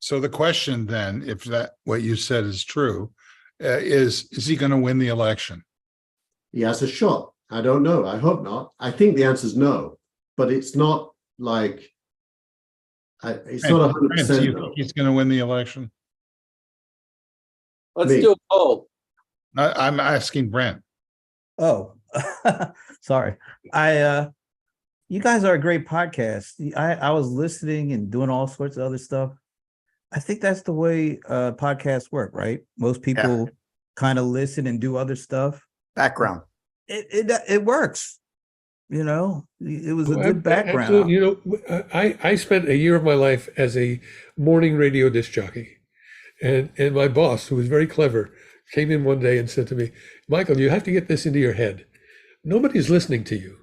So the question then, if that what you said is true, is he going to win the election? He has a shot. I don't know. I hope not. I think the answer is no, but it's not like it's not 100%. Do you think he's going to win the election? Let's Me. do a poll. I'm asking Brent. Oh, sorry. You guys are a great podcast. I was listening and doing all sorts of other stuff. I think that's the way podcasts work, right? Most people kind of listen and do other stuff. Background. It works. You know, it was a good background. Absolutely. You know, I spent a year of my life as a morning radio disc jockey, and my boss, who was very clever, came in one day and said to me, "Michael, you have to get this into your head. Nobody's listening to you.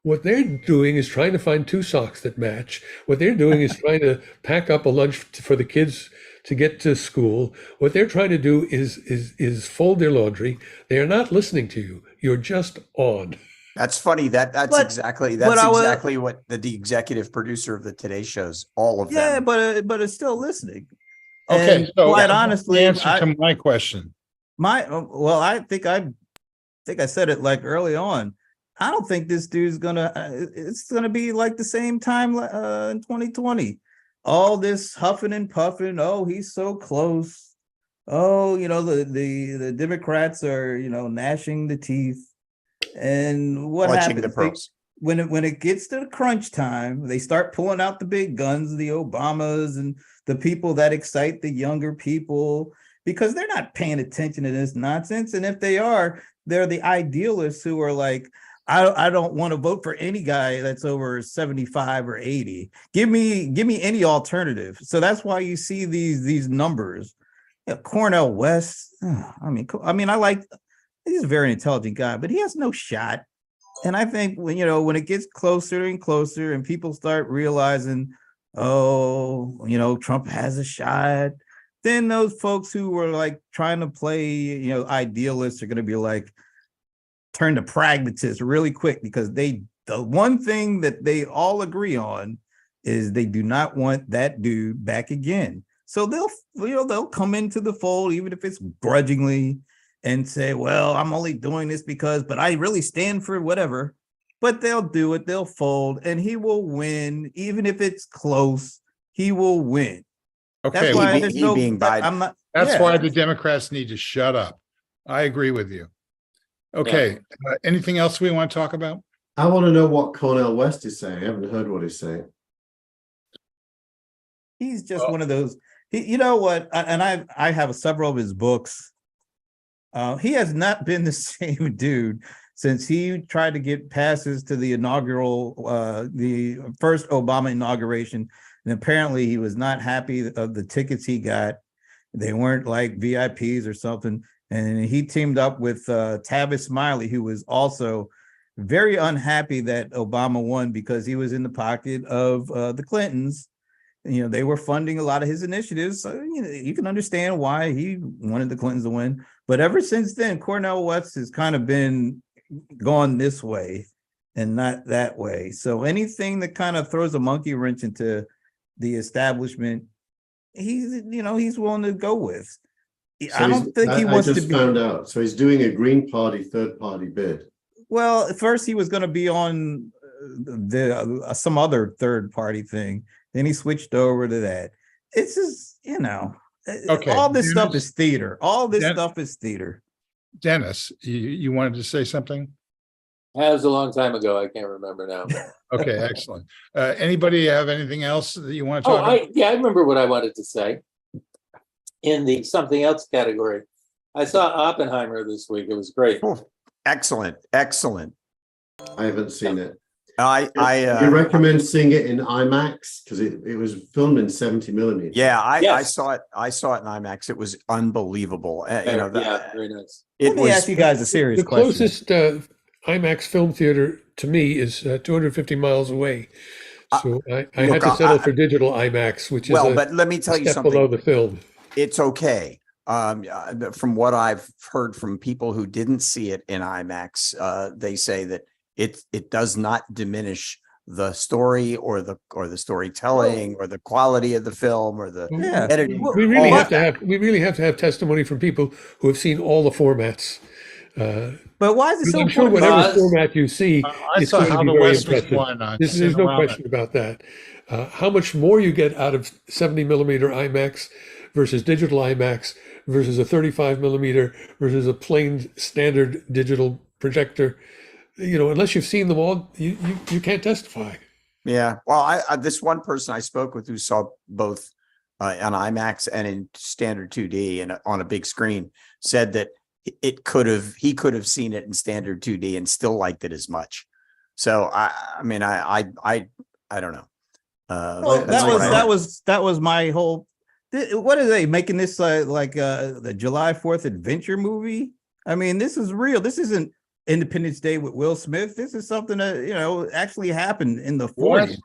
What they're doing is trying to find two socks that match. What they're doing is trying to pack up a lunch for the kids to get to school. What they're trying to do is fold their laundry. They are not listening to you. You're just on." That's funny. That's But- exactly but I was- exactly what the executive producer of the Today Show's, all of Yeah, them. but it's still listening. Okay, And so quite the honestly, answer to my question. I think I said it like early on. I don't think this dude's it's gonna be like the same time in 2020. All this huffing and puffing. Oh, he's so close. Oh, you know, the Democrats are, you know, gnashing the teeth. And what Clutching happens the pearls. when it gets to the crunch time, they start pulling out the big guns, the Obamas and the people that excite the younger people, because they're not paying attention to this nonsense. And if they are, they're the idealists who are like, I don't want to vote for any guy that's over 75 or 80. Give me any alternative. So that's why you see these numbers. You know, Cornel West. He's a very intelligent guy, but he has no shot. And I think when it gets closer and closer and people start realizing, oh, you know, Trump has a shot, then those folks who were like trying to play, you know, idealists are going to be like, turn to pragmatists really quick, because the one thing that they all agree on is they do not want that dude back again. So they'll come into the fold, even if it's grudgingly, and say, well, I'm only doing this but I really stand for whatever. But they'll do it, they'll fold, and he will win. Even if it's close, he will win. Okay, That's why He there's being Biden. I'm not. that's yeah. why the Democrats need to shut up. I agree with you. Okay, anything else we want to talk about? I want to know what Cornel West is saying. I haven't heard what he's saying. He's just one of those. You know what? I have several of his books. He has not been the same dude since he tried to get passes to the the first Obama inauguration, and apparently he was not happy of the tickets he got. They weren't like VIPs or something, and he teamed up with Tavis Smiley, who was also very unhappy that Obama won because he was in the pocket of the Clintons. You know, they were funding a lot of his initiatives. So, you know, you can understand why he wanted the Clintons to win. But ever since then, Cornel West has kind of been gone this way and not that way. So anything that kind of throws a monkey wrench into the establishment, he's willing to go with. I don't think he wants to be. I just found out. So he's doing a Green Party third party bid. Well, at first he was going to be on some other third party thing. Then he switched over to that. It's just, you know, Okay, all this stuff Dennis- is theater. All this Den- stuff is theater. Dennis, you wanted to say something? That was a long time ago. I can't remember now. Okay, excellent. Anybody have anything else that you want to talk about? I remember what I wanted to say. In the something else category, I saw Oppenheimer this week. It was great. Excellent. I haven't seen it. You recommend seeing it in IMAX because it was filmed in 70 millimeters. Yeah, I Yes. saw it. I saw it in IMAX. It was unbelievable. Yeah, very nice. Let me ask you guys a serious The question. closest IMAX film theater to me is 250 miles away. So I had look, to settle for digital IMAX, which is well, but let me tell you step below something. the film. It's okay. From what I've heard from people who didn't see it in IMAX, they say that it does not diminish the story or the storytelling or the quality of the film or the Yeah. editing. We really all have of to that. have testimony from people who have seen all the formats. But why is it so I'm sure important? whatever Because- format you see, I it's saw going to How be the very West Was impressive. Won on There's no Cinerama. question about that. How much more you get out of 70 millimeter IMAX versus digital IMAX versus a 35 millimeter versus a plain standard digital projector, unless you've seen them all, you can't testify. Yeah. Well, I this one person I spoke with who saw both on IMAX and in standard 2D and on a big screen said that he could have seen it in standard 2D and still liked it as much. So I mean, I don't know. Well, That's what that was my whole. What are they making this like the July 4th adventure movie? I mean, this is real. This isn't Independence Day with Will Smith. This is something that actually happened in the 40s.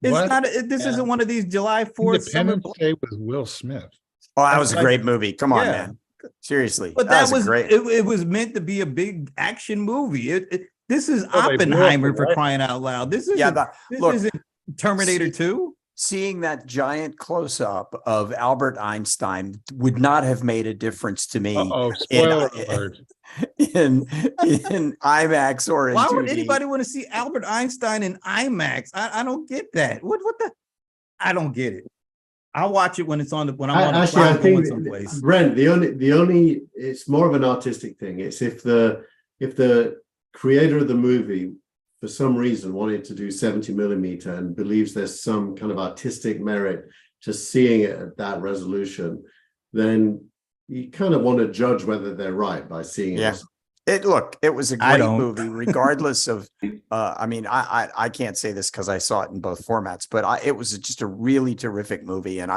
It's What? not. This Yeah. isn't one of these July 4th summer. Independence Day with Will Smith. Oh, that was a Like- great movie. Come on, Yeah. man. Seriously. But that was great. it was meant to be a big action movie. This is Well, they blew up Oppenheimer the for White crying out loud. This isn't. Yeah, this look, isn't Terminator 2. seeing that giant close up of Albert Einstein would not have made a difference to me Uh-oh, spoiler alert. in IMAX or in Why 2D. would anybody want to see Albert Einstein in IMAX? I don't get that. What the? I don't get it. I'll watch it when it's on when I'm on Actually, I the going think someplace. Brent, the only it's more of an artistic thing. It's if the creator of the movie for some reason wanted to do 70 millimeter and believes there's some kind of artistic merit to seeing it at that resolution, then you kind of want to judge whether they're right by seeing Yeah. it. It was a I great don't. movie, regardless of. I mean, I can't say this because I saw it in both formats, but it was just a really terrific movie, and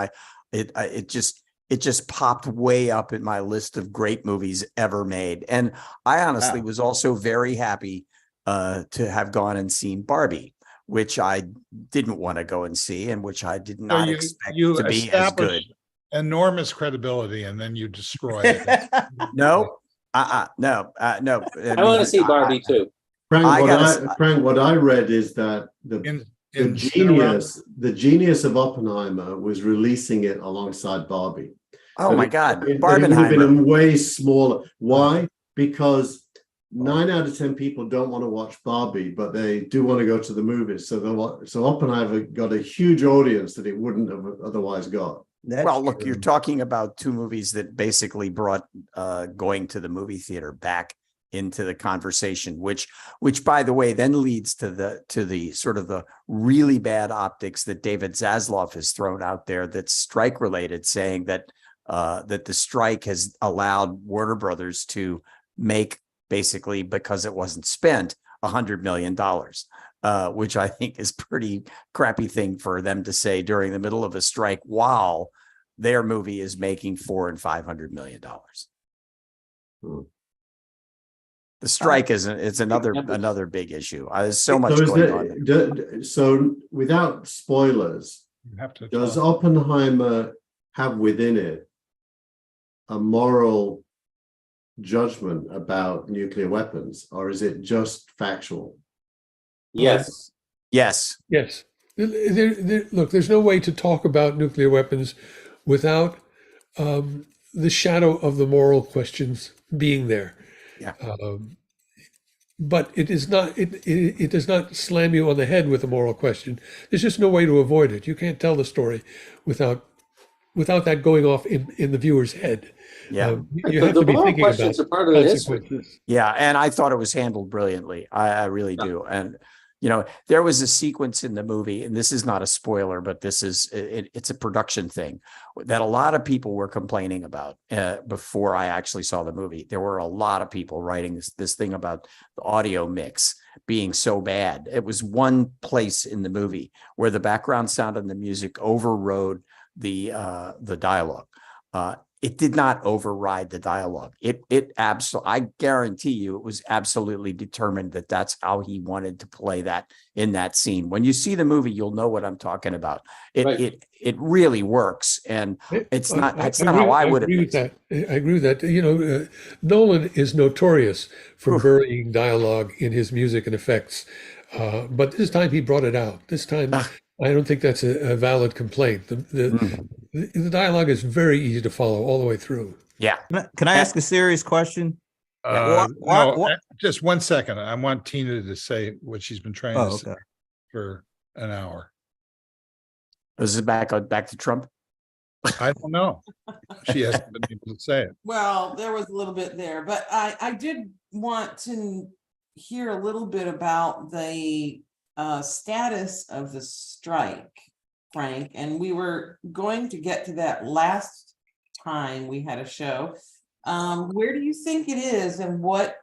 it just popped way up in my list of great movies ever made. And I honestly was also very happy to have gone and seen Barbie, which I didn't want to go and see, and which I did not expect to be as good. establish enormous credibility and then you destroy it. No. No. I want to see Barbie too. Frank, what I read is that the In genius of Oppenheimer was releasing it alongside Barbie. Oh my God, It would have Barbenheimer. been way smaller. Why? Because 9 out of 10 people don't want to watch Barbie, but they do want to go to the movies. So Oppenheimer got a huge audience that it wouldn't have otherwise got. Well, look, you're talking about two movies that basically brought going to the movie theater back into the conversation, which by the way, then leads to the sort of the really bad optics that David Zaslav has thrown out there that's strike related, saying that that the strike has allowed Warner Brothers to make, basically because it wasn't spent, $100 million, which I think is pretty crappy thing for them to say during the middle of a strike while their movie is making $400 and $500 million. The strike is another big issue. There's so much going on. So without spoilers, You have to does tell- Oppenheimer have within it a moral judgment about nuclear weapons, or is it just factual? Yes. Yes. Yes. Look, there's no way to talk about nuclear weapons without the shadow of the moral questions being there. Yeah. But it is not. It does not slam you on the head with a moral question. There's just no way to avoid it. You can't tell the story without that going off in the viewer's head. Yeah. You have to be moral thinking about questions are part of the history. consequences. Yeah. And I thought it was handled brilliantly. I really do. And there was a sequence in the movie, and this is not a spoiler, but it's a production thing that a lot of people were complaining about before I actually saw the movie. There were a lot of people writing this thing about the audio mix being so bad. It was one place in the movie where the background sound and the music overrode the dialogue. It did not override the dialogue. I guarantee you, it was absolutely determined that that's how he wanted to play that in that scene. When you see the movie, you'll know what I'm talking about. It really works, and it's not how I would have. Agree with that. I agree with that. Nolan is notorious for burying dialogue in his music and effects, but this time he brought it out. This time, I don't think that's a valid complaint. The dialogue is very easy to follow all the way through. Yeah. Can I ask a serious question? Just 1 second. I want Tina to say what she's been trying to say for an hour. Is it back to Trump? I don't know. She hasn't been able to say it. Well, there was a little bit there, but I did want to hear a little bit about the status of the strike, Frank, and we were going to get to that last time we had a show. Where do you think it is, and what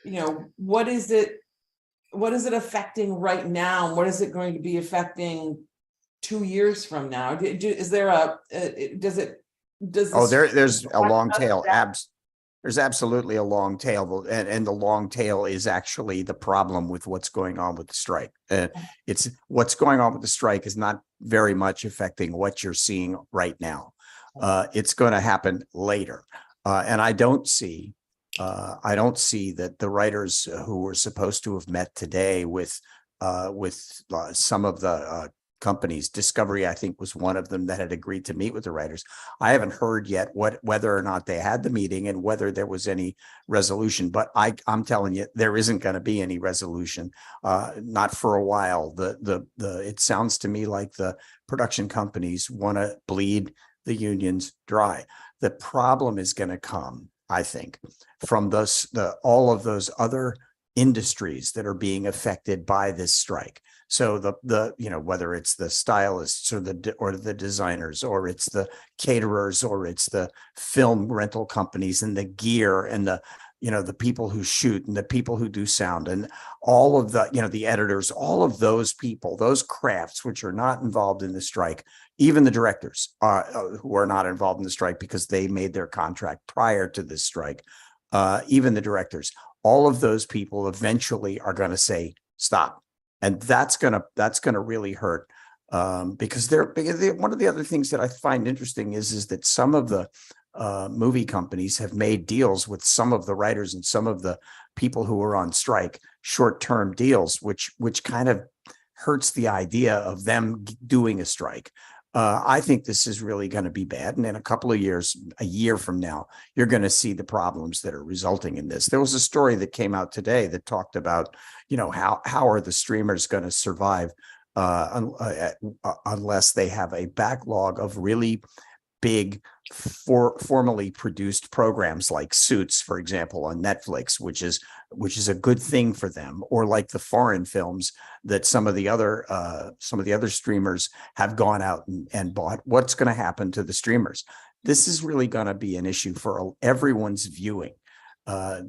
is it affecting right now? What is it going to be affecting 2 years from now? Is there there's a long tail. There's absolutely a long tail, and the long tail is actually the problem with what's going on with the strike. It's what's going on with the strike is not very much affecting what you're seeing right now. It's going to happen later, and I don't see that the writers who were supposed to have met today with some of the companies, Discovery, I think, was one of them that had agreed to meet with the writers. I haven't heard yet whether or not they had the meeting and whether there was any resolution. But I'm telling you, there isn't going to be any resolution, not for a while. It sounds to me like the production companies want to bleed the unions dry. The problem is going to come, I think, from all of those other industries that are being affected by this strike. So whether it's the stylists or the designers, or it's the caterers, or it's the film rental companies and the gear and the people who shoot and the people who do sound and all of the editors, all of those people, those crafts which are not involved in the strike, even the directors who are not involved in the strike because they made their contract prior to this strike, even the directors, all of those people eventually are going to say stop. And that's gonna really hurt, because one of the other things that I find interesting is that some of the movie companies have made deals with some of the writers and some of the people who are on strike, short-term deals, which kind of hurts the idea of them doing a strike. I think this is really going to be bad. And in a couple of years, a year from now, you're going to see the problems that are resulting in this. There was a story that came out today that talked about, how are the streamers going to survive unless they have a backlog of really big formally produced programs like Suits, for example, on Netflix, which is a good thing for them, or like the foreign films that some of the other streamers have gone out and bought. What's going to happen to the streamers? This is really going to be an issue for everyone's viewing. I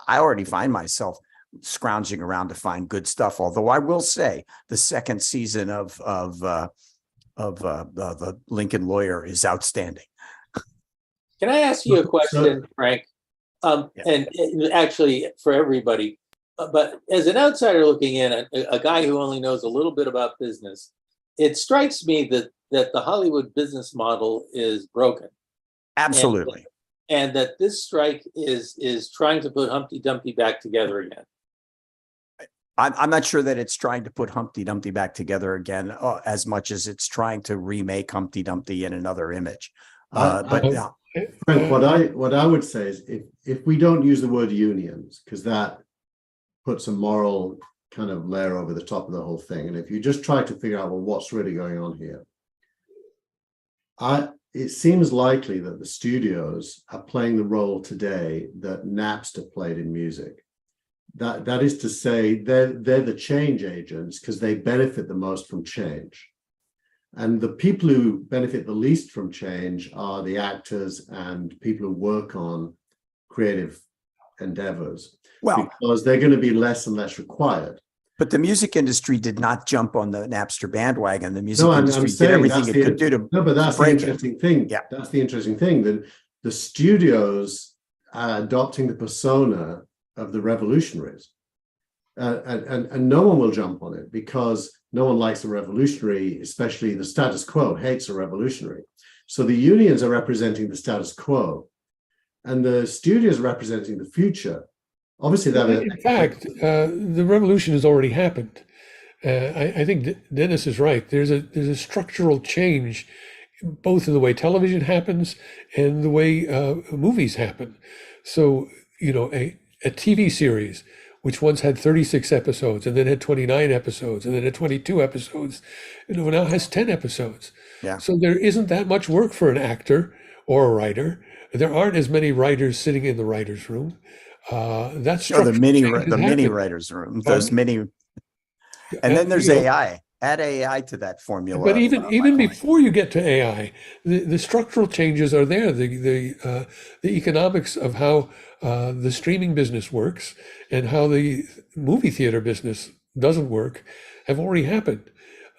already find myself scrounging around to find good stuff. Although I will say the second season of the Lincoln Lawyer is outstanding. Can I ask you a question, Frank? Yeah. And actually for everybody, but as an outsider looking in, a guy who only knows a little bit about business, it strikes me that the Hollywood business model is broken. Absolutely. And that this strike is trying to put Humpty Dumpty back together again. I'm not sure that it's trying to put Humpty Dumpty back together again as much as it's trying to remake Humpty Dumpty in another image. Frank, what I would say is if we don't use the word unions, because that puts a moral kind of layer over the top of the whole thing, and if you just try to figure out, well, what's really going on here, it seems likely that the studios are playing the role today that Napster played in music. That is to say, they're the change agents because they benefit the most from change. And the people who benefit the least from change are the actors and people who work on creative endeavors, Well, because they're going to be less and less required. but the music industry did not jump on the Napster bandwagon. The music No, I'm industry did saying everything that's it the, could do to no, but that's the break it. interesting thing. Yeah. That's the interesting thing, that the studios are adopting the persona of the revolutionaries. And no one will jump on it because no one likes a revolutionary, especially the status quo hates a revolutionary. So the unions are representing the status quo and the studios are representing the future. Obviously, that In fact, the revolution has already happened. I think Dennis is right. There's a structural change, both in the way television happens and the way movies happen. So, you know, a TV series, which once had 36 episodes and then had 29 episodes and then had 22 episodes, you know, now has 10 episodes. Yeah. So there isn't that much work for an actor or a writer. There aren't as many writers sitting in the writer's room. That's Or the mini writers room, those mini, and then there's AI. Add AI to that formula. But even before you get to AI, the structural changes are there. The economics of how the streaming business works and how the movie theater business doesn't work have already happened,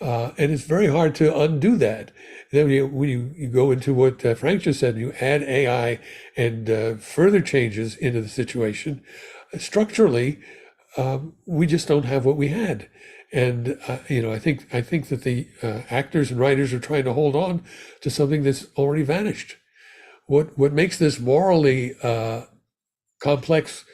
and it's very hard to undo that. Then when you go into what Frank just said, you add AI and further changes into the situation. Structurally, we just don't have what we had. And you know, I think that the actors and writers are trying to hold on to something that's already vanished. What makes this morally complex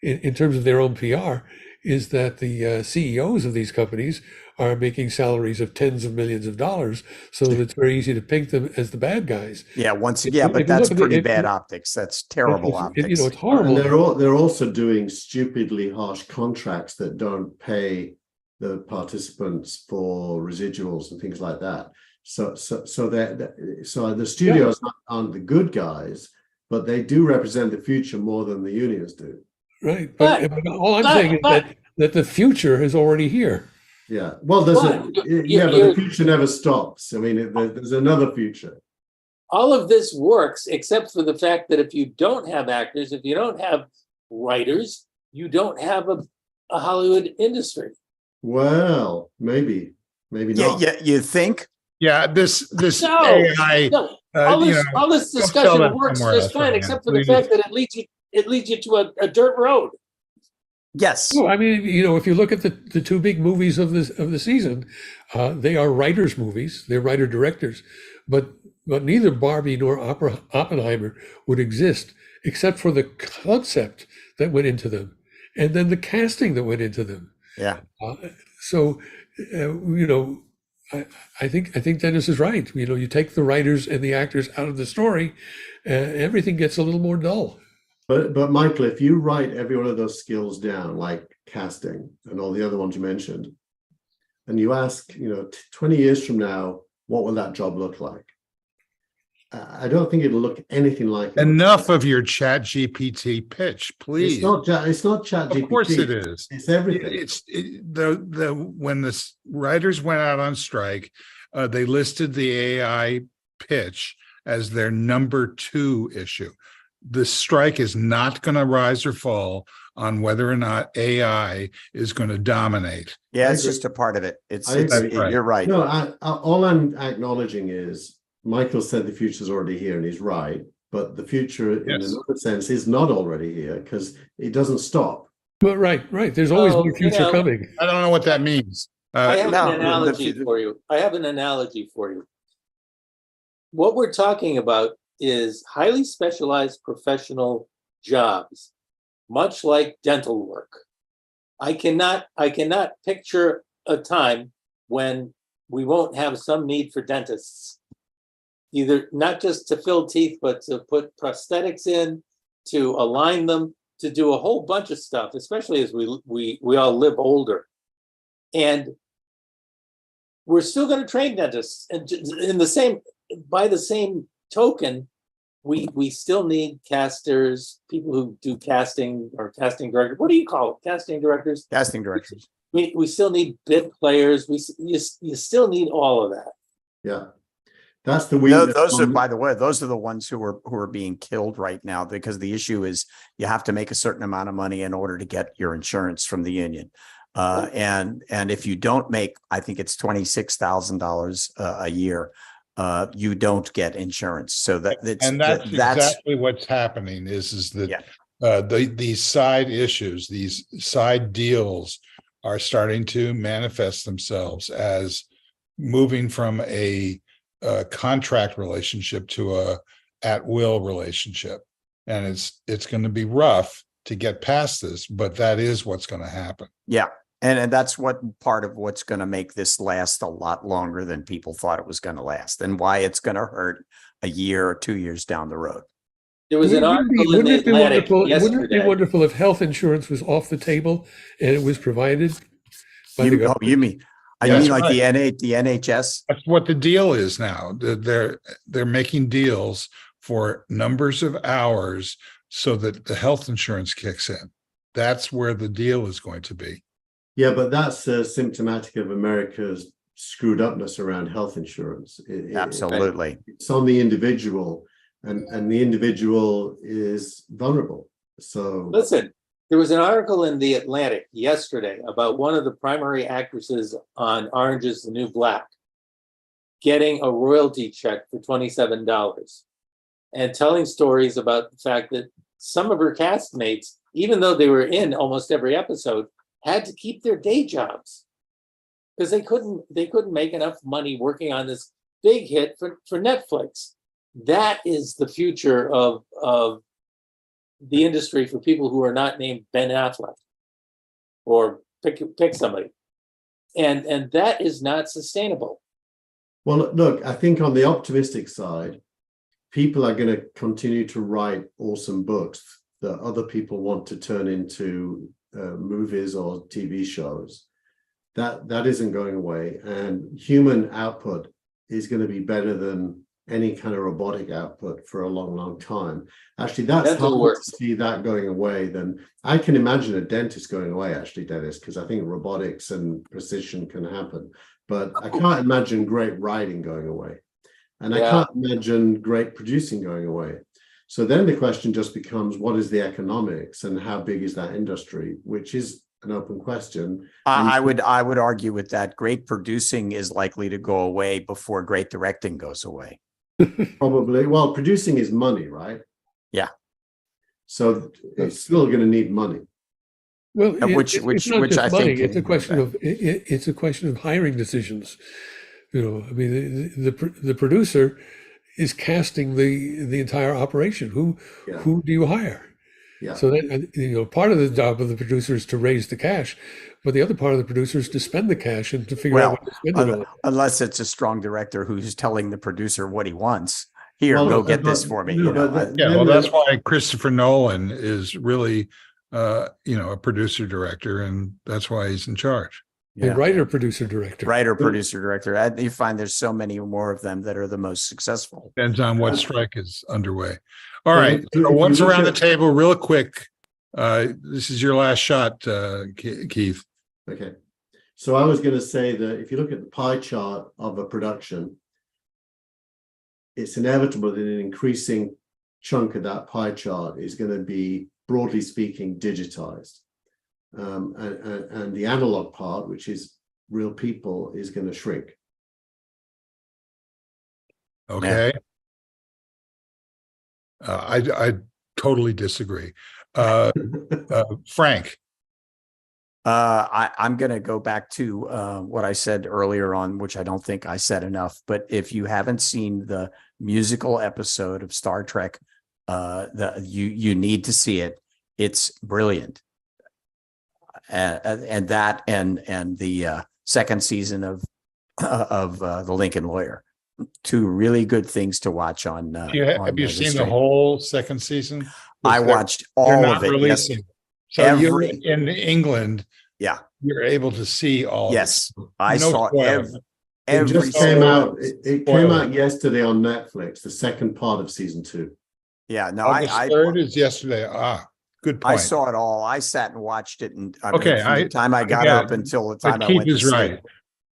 in terms of their own PR is that the CEOs of these companies are making salaries of tens of millions of dollars, so that it's very easy to paint them as the bad guys. Yeah, but that's pretty bad optics. That's terrible optics. You know, it's horrible. And they're also doing stupidly harsh contracts that don't pay the participants for residuals and things like that. So the studios aren't the good guys, but they do represent the future more than the unions do. Right, but all I'm saying is that the future is already here. Yeah, well, but the future never stops. I mean, there's another future. All of this works except for the fact that if you don't have actors, if you don't have writers, you don't have a Hollywood industry. Well, maybe not. Yeah, you think? Yeah, this No, AI. no. All this discussion works just fine, except for the fact that it leads you to a dirt road. Yes. No, I mean, you know, if you look at the two big movies of the season, they are writers' movies. They're writer directors, but neither Barbie nor Oppenheimer would exist except for the concept that went into them, and then the casting that went into them. Yeah. So, you know, I think Dennis is right. You know, you take the writers and the actors out of the story, everything gets a little more dull. But Michael, if you write every one of those skills down, like casting and all the other ones you mentioned, and you ask, you know, 20 years from now, what will that job look like? I don't think it'll look anything like it. Enough of your Chat GPT pitch, please. It's not Chat GPT. Of course it is. It's everything. When the writers went out on strike, they listed the AI pitch as their number 2 issue. The strike is not going to rise or fall on whether or not AI is going to dominate. Yeah, it's just a part of it. You're right. No, all I'm acknowledging is Michael said the future is already here, and he's right. But the future, in another sense, is not already here because it doesn't stop. But right. There's always more future coming. I don't know what that means. I have an analogy for you. What we're talking about is highly specialized professional jobs, much like dental work. I cannot picture a time when we won't have some need for dentists, either not just to fill teeth, but to put prosthetics in, to align them, to do a whole bunch of stuff, especially as we all live older. And we're still going to train dentists, and by the same token, we still need casters, people who do casting or casting director. What do you call it? Casting directors. Casting directors. We still need bit players. You still need all of that. Yeah. That's the No, weakness. those are, by the way, those are the ones who are being killed right now, because the issue is you have to make a certain amount of money in order to get your insurance from the union. And if you don't make, I think it's $26,000 a year, you don't get insurance. So that's exactly what's happening is that these side issues, these side deals are starting to manifest themselves as moving from a contract relationship to a at-will relationship. And it's going to be rough to get past this, but that is what's going to happen. Yeah. And that's what part of what's going to make this last a lot longer than people thought it was going to last, and why it's going to hurt a year or 2 years down the road. There was an article in the Atlantic yesterday. Wouldn't it be wonderful if health insurance was off the table and it was provided by the government? You mean, That's like right. the NHS? That's what the deal is now. They're making deals for numbers of hours so that the health insurance kicks in. That's where the deal is going to be. Yeah, but that's symptomatic of America's screwed upness around health insurance. Absolutely. It's on the individual, and the individual is vulnerable. So Listen, there was an article in the Atlantic yesterday about one of the primary actresses on Orange is the New Black getting a royalty check for $27 and telling stories about the fact that some of her castmates, even though they were in almost every episode, had to keep their day jobs because they couldn't make enough money working on this big hit for Netflix. That is the future of the industry for people who are not named Ben Affleck, or pick somebody, and that is not sustainable. well, look, I think on the optimistic side, people are going to continue to write awesome books that other people want to turn into movies or TV shows. That isn't going away, and human output is going to be better than any kind of robotic output for a long time. Actually, that's harder to see that going away than I can imagine a dentist going away, actually, Dennis, because I think robotics and precision can happen. But I can't imagine great writing going away. And I can't imagine great producing going away. So then the question just becomes, what is the economics and how big is that industry, which is an open question. I would argue with that. Great producing is likely to go away before great directing goes away. Probably. Well, producing is money, right? Yeah. So it's still going to need money. Well, Which I think it's a question of hiring decisions. You know, I mean, the producer is casting the entire operation. Who do you hire? Yeah. So that part of the job of the producer is to raise the cash, but the other part of the producer is to spend the cash and to figure out what to spend it on. Unless it's a strong director who's telling the producer what he wants. Here, go get this for me. That's why Christopher Nolan is really, a producer director, and that's why he's in charge. A writer, producer, director. Writer, producer, director. You find there's so many more of them that are the most successful. Depends on what strike is underway. All right. So once around the table, real quick. This is your last shot, Keith. Okay. So I was going to say that if you look at the pie chart of a production, it's inevitable that an increasing chunk of that pie chart is going to be, broadly speaking, digitized. And the analog part, which is real people, is going to shrink. Okay. I totally disagree. Frank. I'm going to go back to what I said earlier on, which I don't think I said enough. But if you haven't seen the musical episode of Star Trek, you need to see it. It's brilliant. And the second season of the Lincoln Lawyer, two really good things to watch on. Have you seen the whole second season? I watched all of it. Yes. So you're in England. Yeah, you're able to see all. Yes, I saw every. It just came out. It came out yesterday on Netflix. The second part of season 2. Yeah, no, August I 3rd is yesterday. Ah, good I point. saw it all. I sat and watched it, and I mean, Okay, from the time I got get up it. until the But time I Keith went to is sleep. right.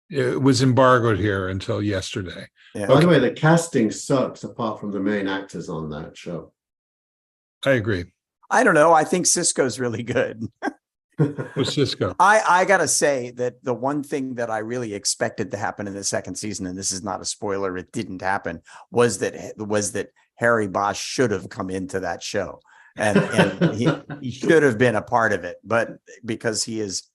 It was embargoed here until yesterday. Yeah. By the way, the casting sucks apart from the main actors on that show. I agree. I don't know. I think Cisco's really good. With Cisco. I gotta say that the one thing that I really expected to happen in the second season, and this is not a spoiler, it didn't happen, was that Harry Bosch should have come into that show, and he should have been a part of it, but because he is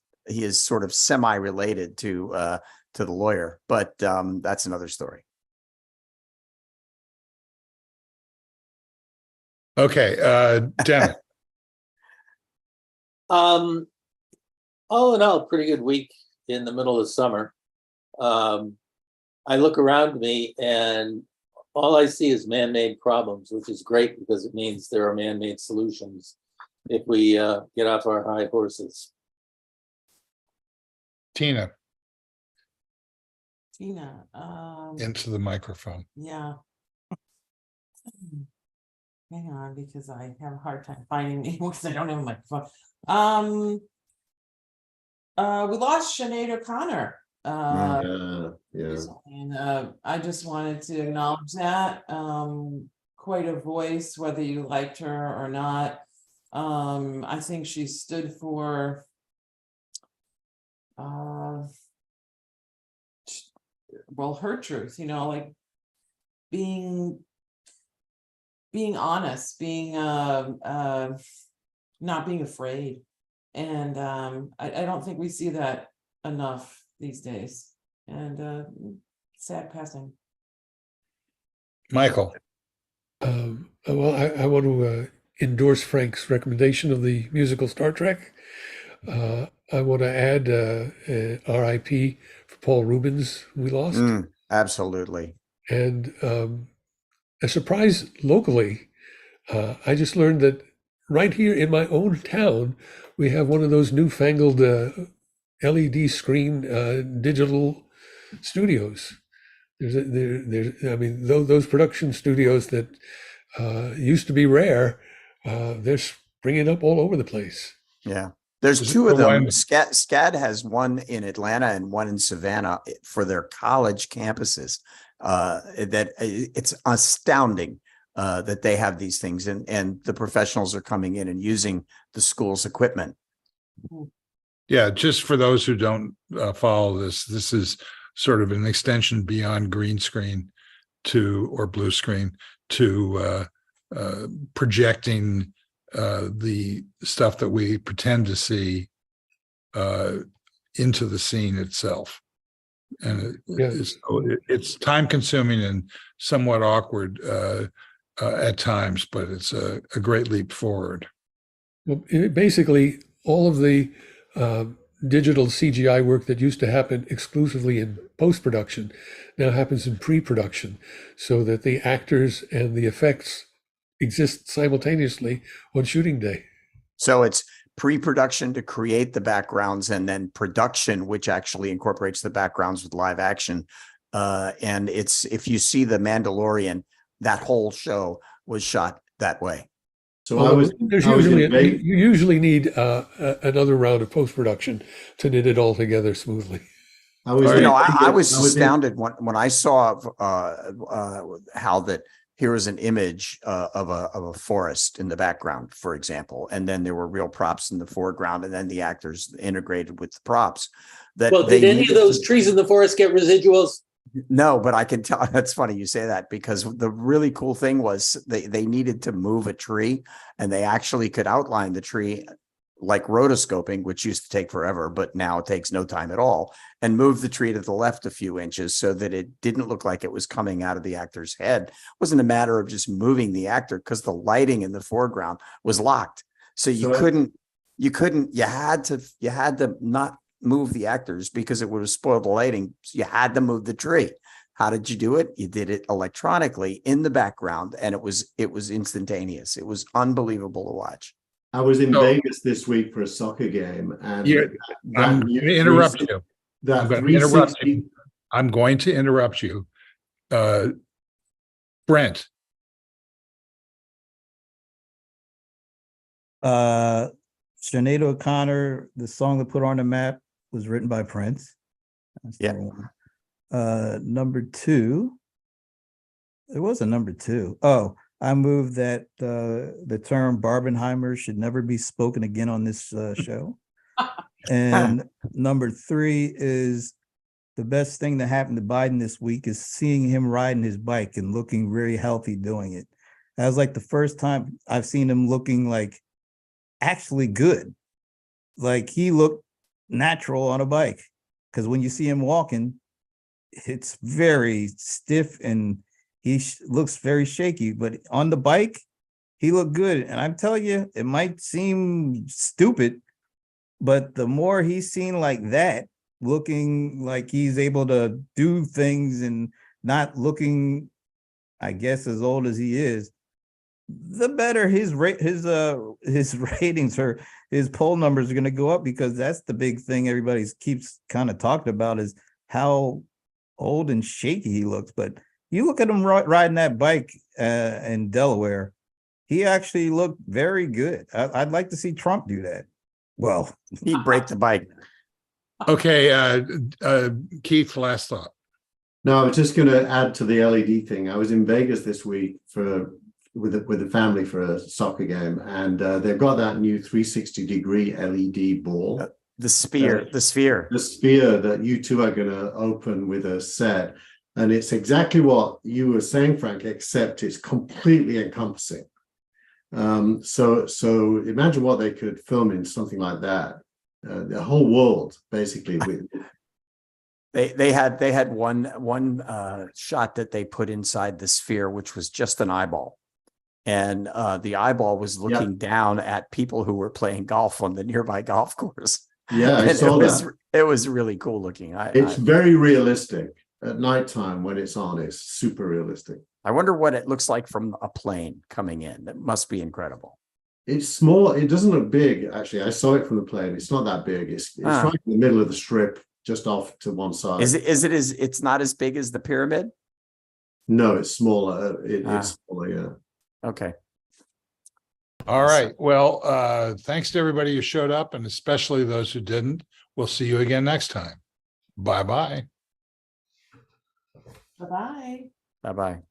sort of semi-related to the lawyer, but that's another story. Okay, Dennis. All in all, pretty good week in the middle of summer. I look around me and all I see is man-made problems, which is great because it means there are man-made solutions if we get off our high horses. Tina, Tina, into the microphone. yeah. Hang on, because I have a hard time finding it because I don't have a microphone. We lost Sinead O'Connor. Yeah. And I just wanted to acknowledge that. Quite a voice, whether you liked her or not. I think she stood for well, her truth, like being honest, being not being afraid. And I don't think we see that enough these days. And sad passing. Michael. Well, I want to endorse Frank's recommendation of the musical Star Trek. I want to add RIP for Paul Rubens, we lost. Absolutely. And a surprise locally, I just learned that right here in my own town, we have one of those newfangled LED screen digital studios. I mean, those production studios that used to be rare, they're springing up all over the place. Yeah. There's two of them. SCAD has one in Atlanta and one in Savannah for their college campuses. That it's astounding that they have these things, and the professionals are coming in and using the school's equipment. Yeah, just for those who don't follow this is sort of an extension beyond green screen or blue screen to projecting the stuff that we pretend to see into the scene itself. And it's time consuming and somewhat awkward at times, but it's a great leap forward. Well, basically, all of the digital CGI work that used to happen exclusively in post-production now happens in pre-production, so that the actors and the effects exist simultaneously on shooting day. So it's pre-production to create the backgrounds, and then production, which actually incorporates the backgrounds with live action. And it's, if you see The Mandalorian, that whole show was shot that way. So you usually need another round of post-production to knit it all together smoothly. I was astounded when I saw how that here was an image of a forest in the background, for example, and then there were real props in the foreground, and then the actors integrated with the props. Well, did any of those trees in the forest get residuals? No, but I can tell. That's funny you say that, because the really cool thing was they needed to move a tree, and they actually could outline the tree like rotoscoping, which used to take forever, but now it takes no time at all, and move the tree to the left a few inches so that it didn't look like it was coming out of the actor's head. It wasn't a matter of just moving the actor, because the lighting in the foreground was locked. So you had to not move the actors because it would have spoiled the lighting. So you had to move the tree. How did you do it? You did it electronically in the background, and it was instantaneous. It was unbelievable to watch. I was in Vegas this week for a soccer game, and I'm going to interrupt you. I'm going to interrupt you. Brent, Sinead O'Connor, the song that put on the map was written by Prince. That's Yeah. number one. Number two, there was a number two. Oh, I move that the term Barbenheimer should never be spoken again on this show. And number three is the best thing that happened to Biden this week is seeing him riding his bike and looking very healthy doing it. That was like the first time I've seen him looking like actually good. Like he looked natural on a bike. Because when you see him walking, it's very stiff and he looks very shaky. But on the bike, he looked good. And I'm telling you, it might seem stupid, but the more he's seen like that, looking like he's able to do things and not looking, I guess, as old as he is, the better his ratings or his poll numbers are going to go up, because that's the big thing everybody keeps kind of talking about is how old and shaky he looks. But you look at him riding that bike in Delaware, he actually looked very good. I'd like to see Trump do that. Well, He'd break the bike. Okay, Keith, last thought. No, I was just going to add to the LED thing. I was in Vegas this week with the family for a soccer game, and they've got that new 360-degree LED ball. The sphere. The sphere that you two are going to open with a set. And it's exactly what you were saying, Frank, except it's completely encompassing. So imagine what they could film in something like that. The whole world, basically. They had one shot that they put inside the sphere, which was just an eyeball. And the eyeball was looking down at people who were playing golf on the nearby golf course. Yeah, I saw that. It was really cool looking. It's very realistic at nighttime when it's on. It's super realistic. I wonder what it looks like from a plane coming in. That must be incredible. It's small. It doesn't look big, actually. I saw it from the plane. It's not that big. It's right in the middle of the strip, just off to one side. It's not as big as the pyramid? No, it's smaller. It's smaller, yeah. Okay. All right. Well, thanks to everybody who showed up, and especially those who didn't. We'll see you again next time. Bye-bye. Bye-bye. Bye-bye.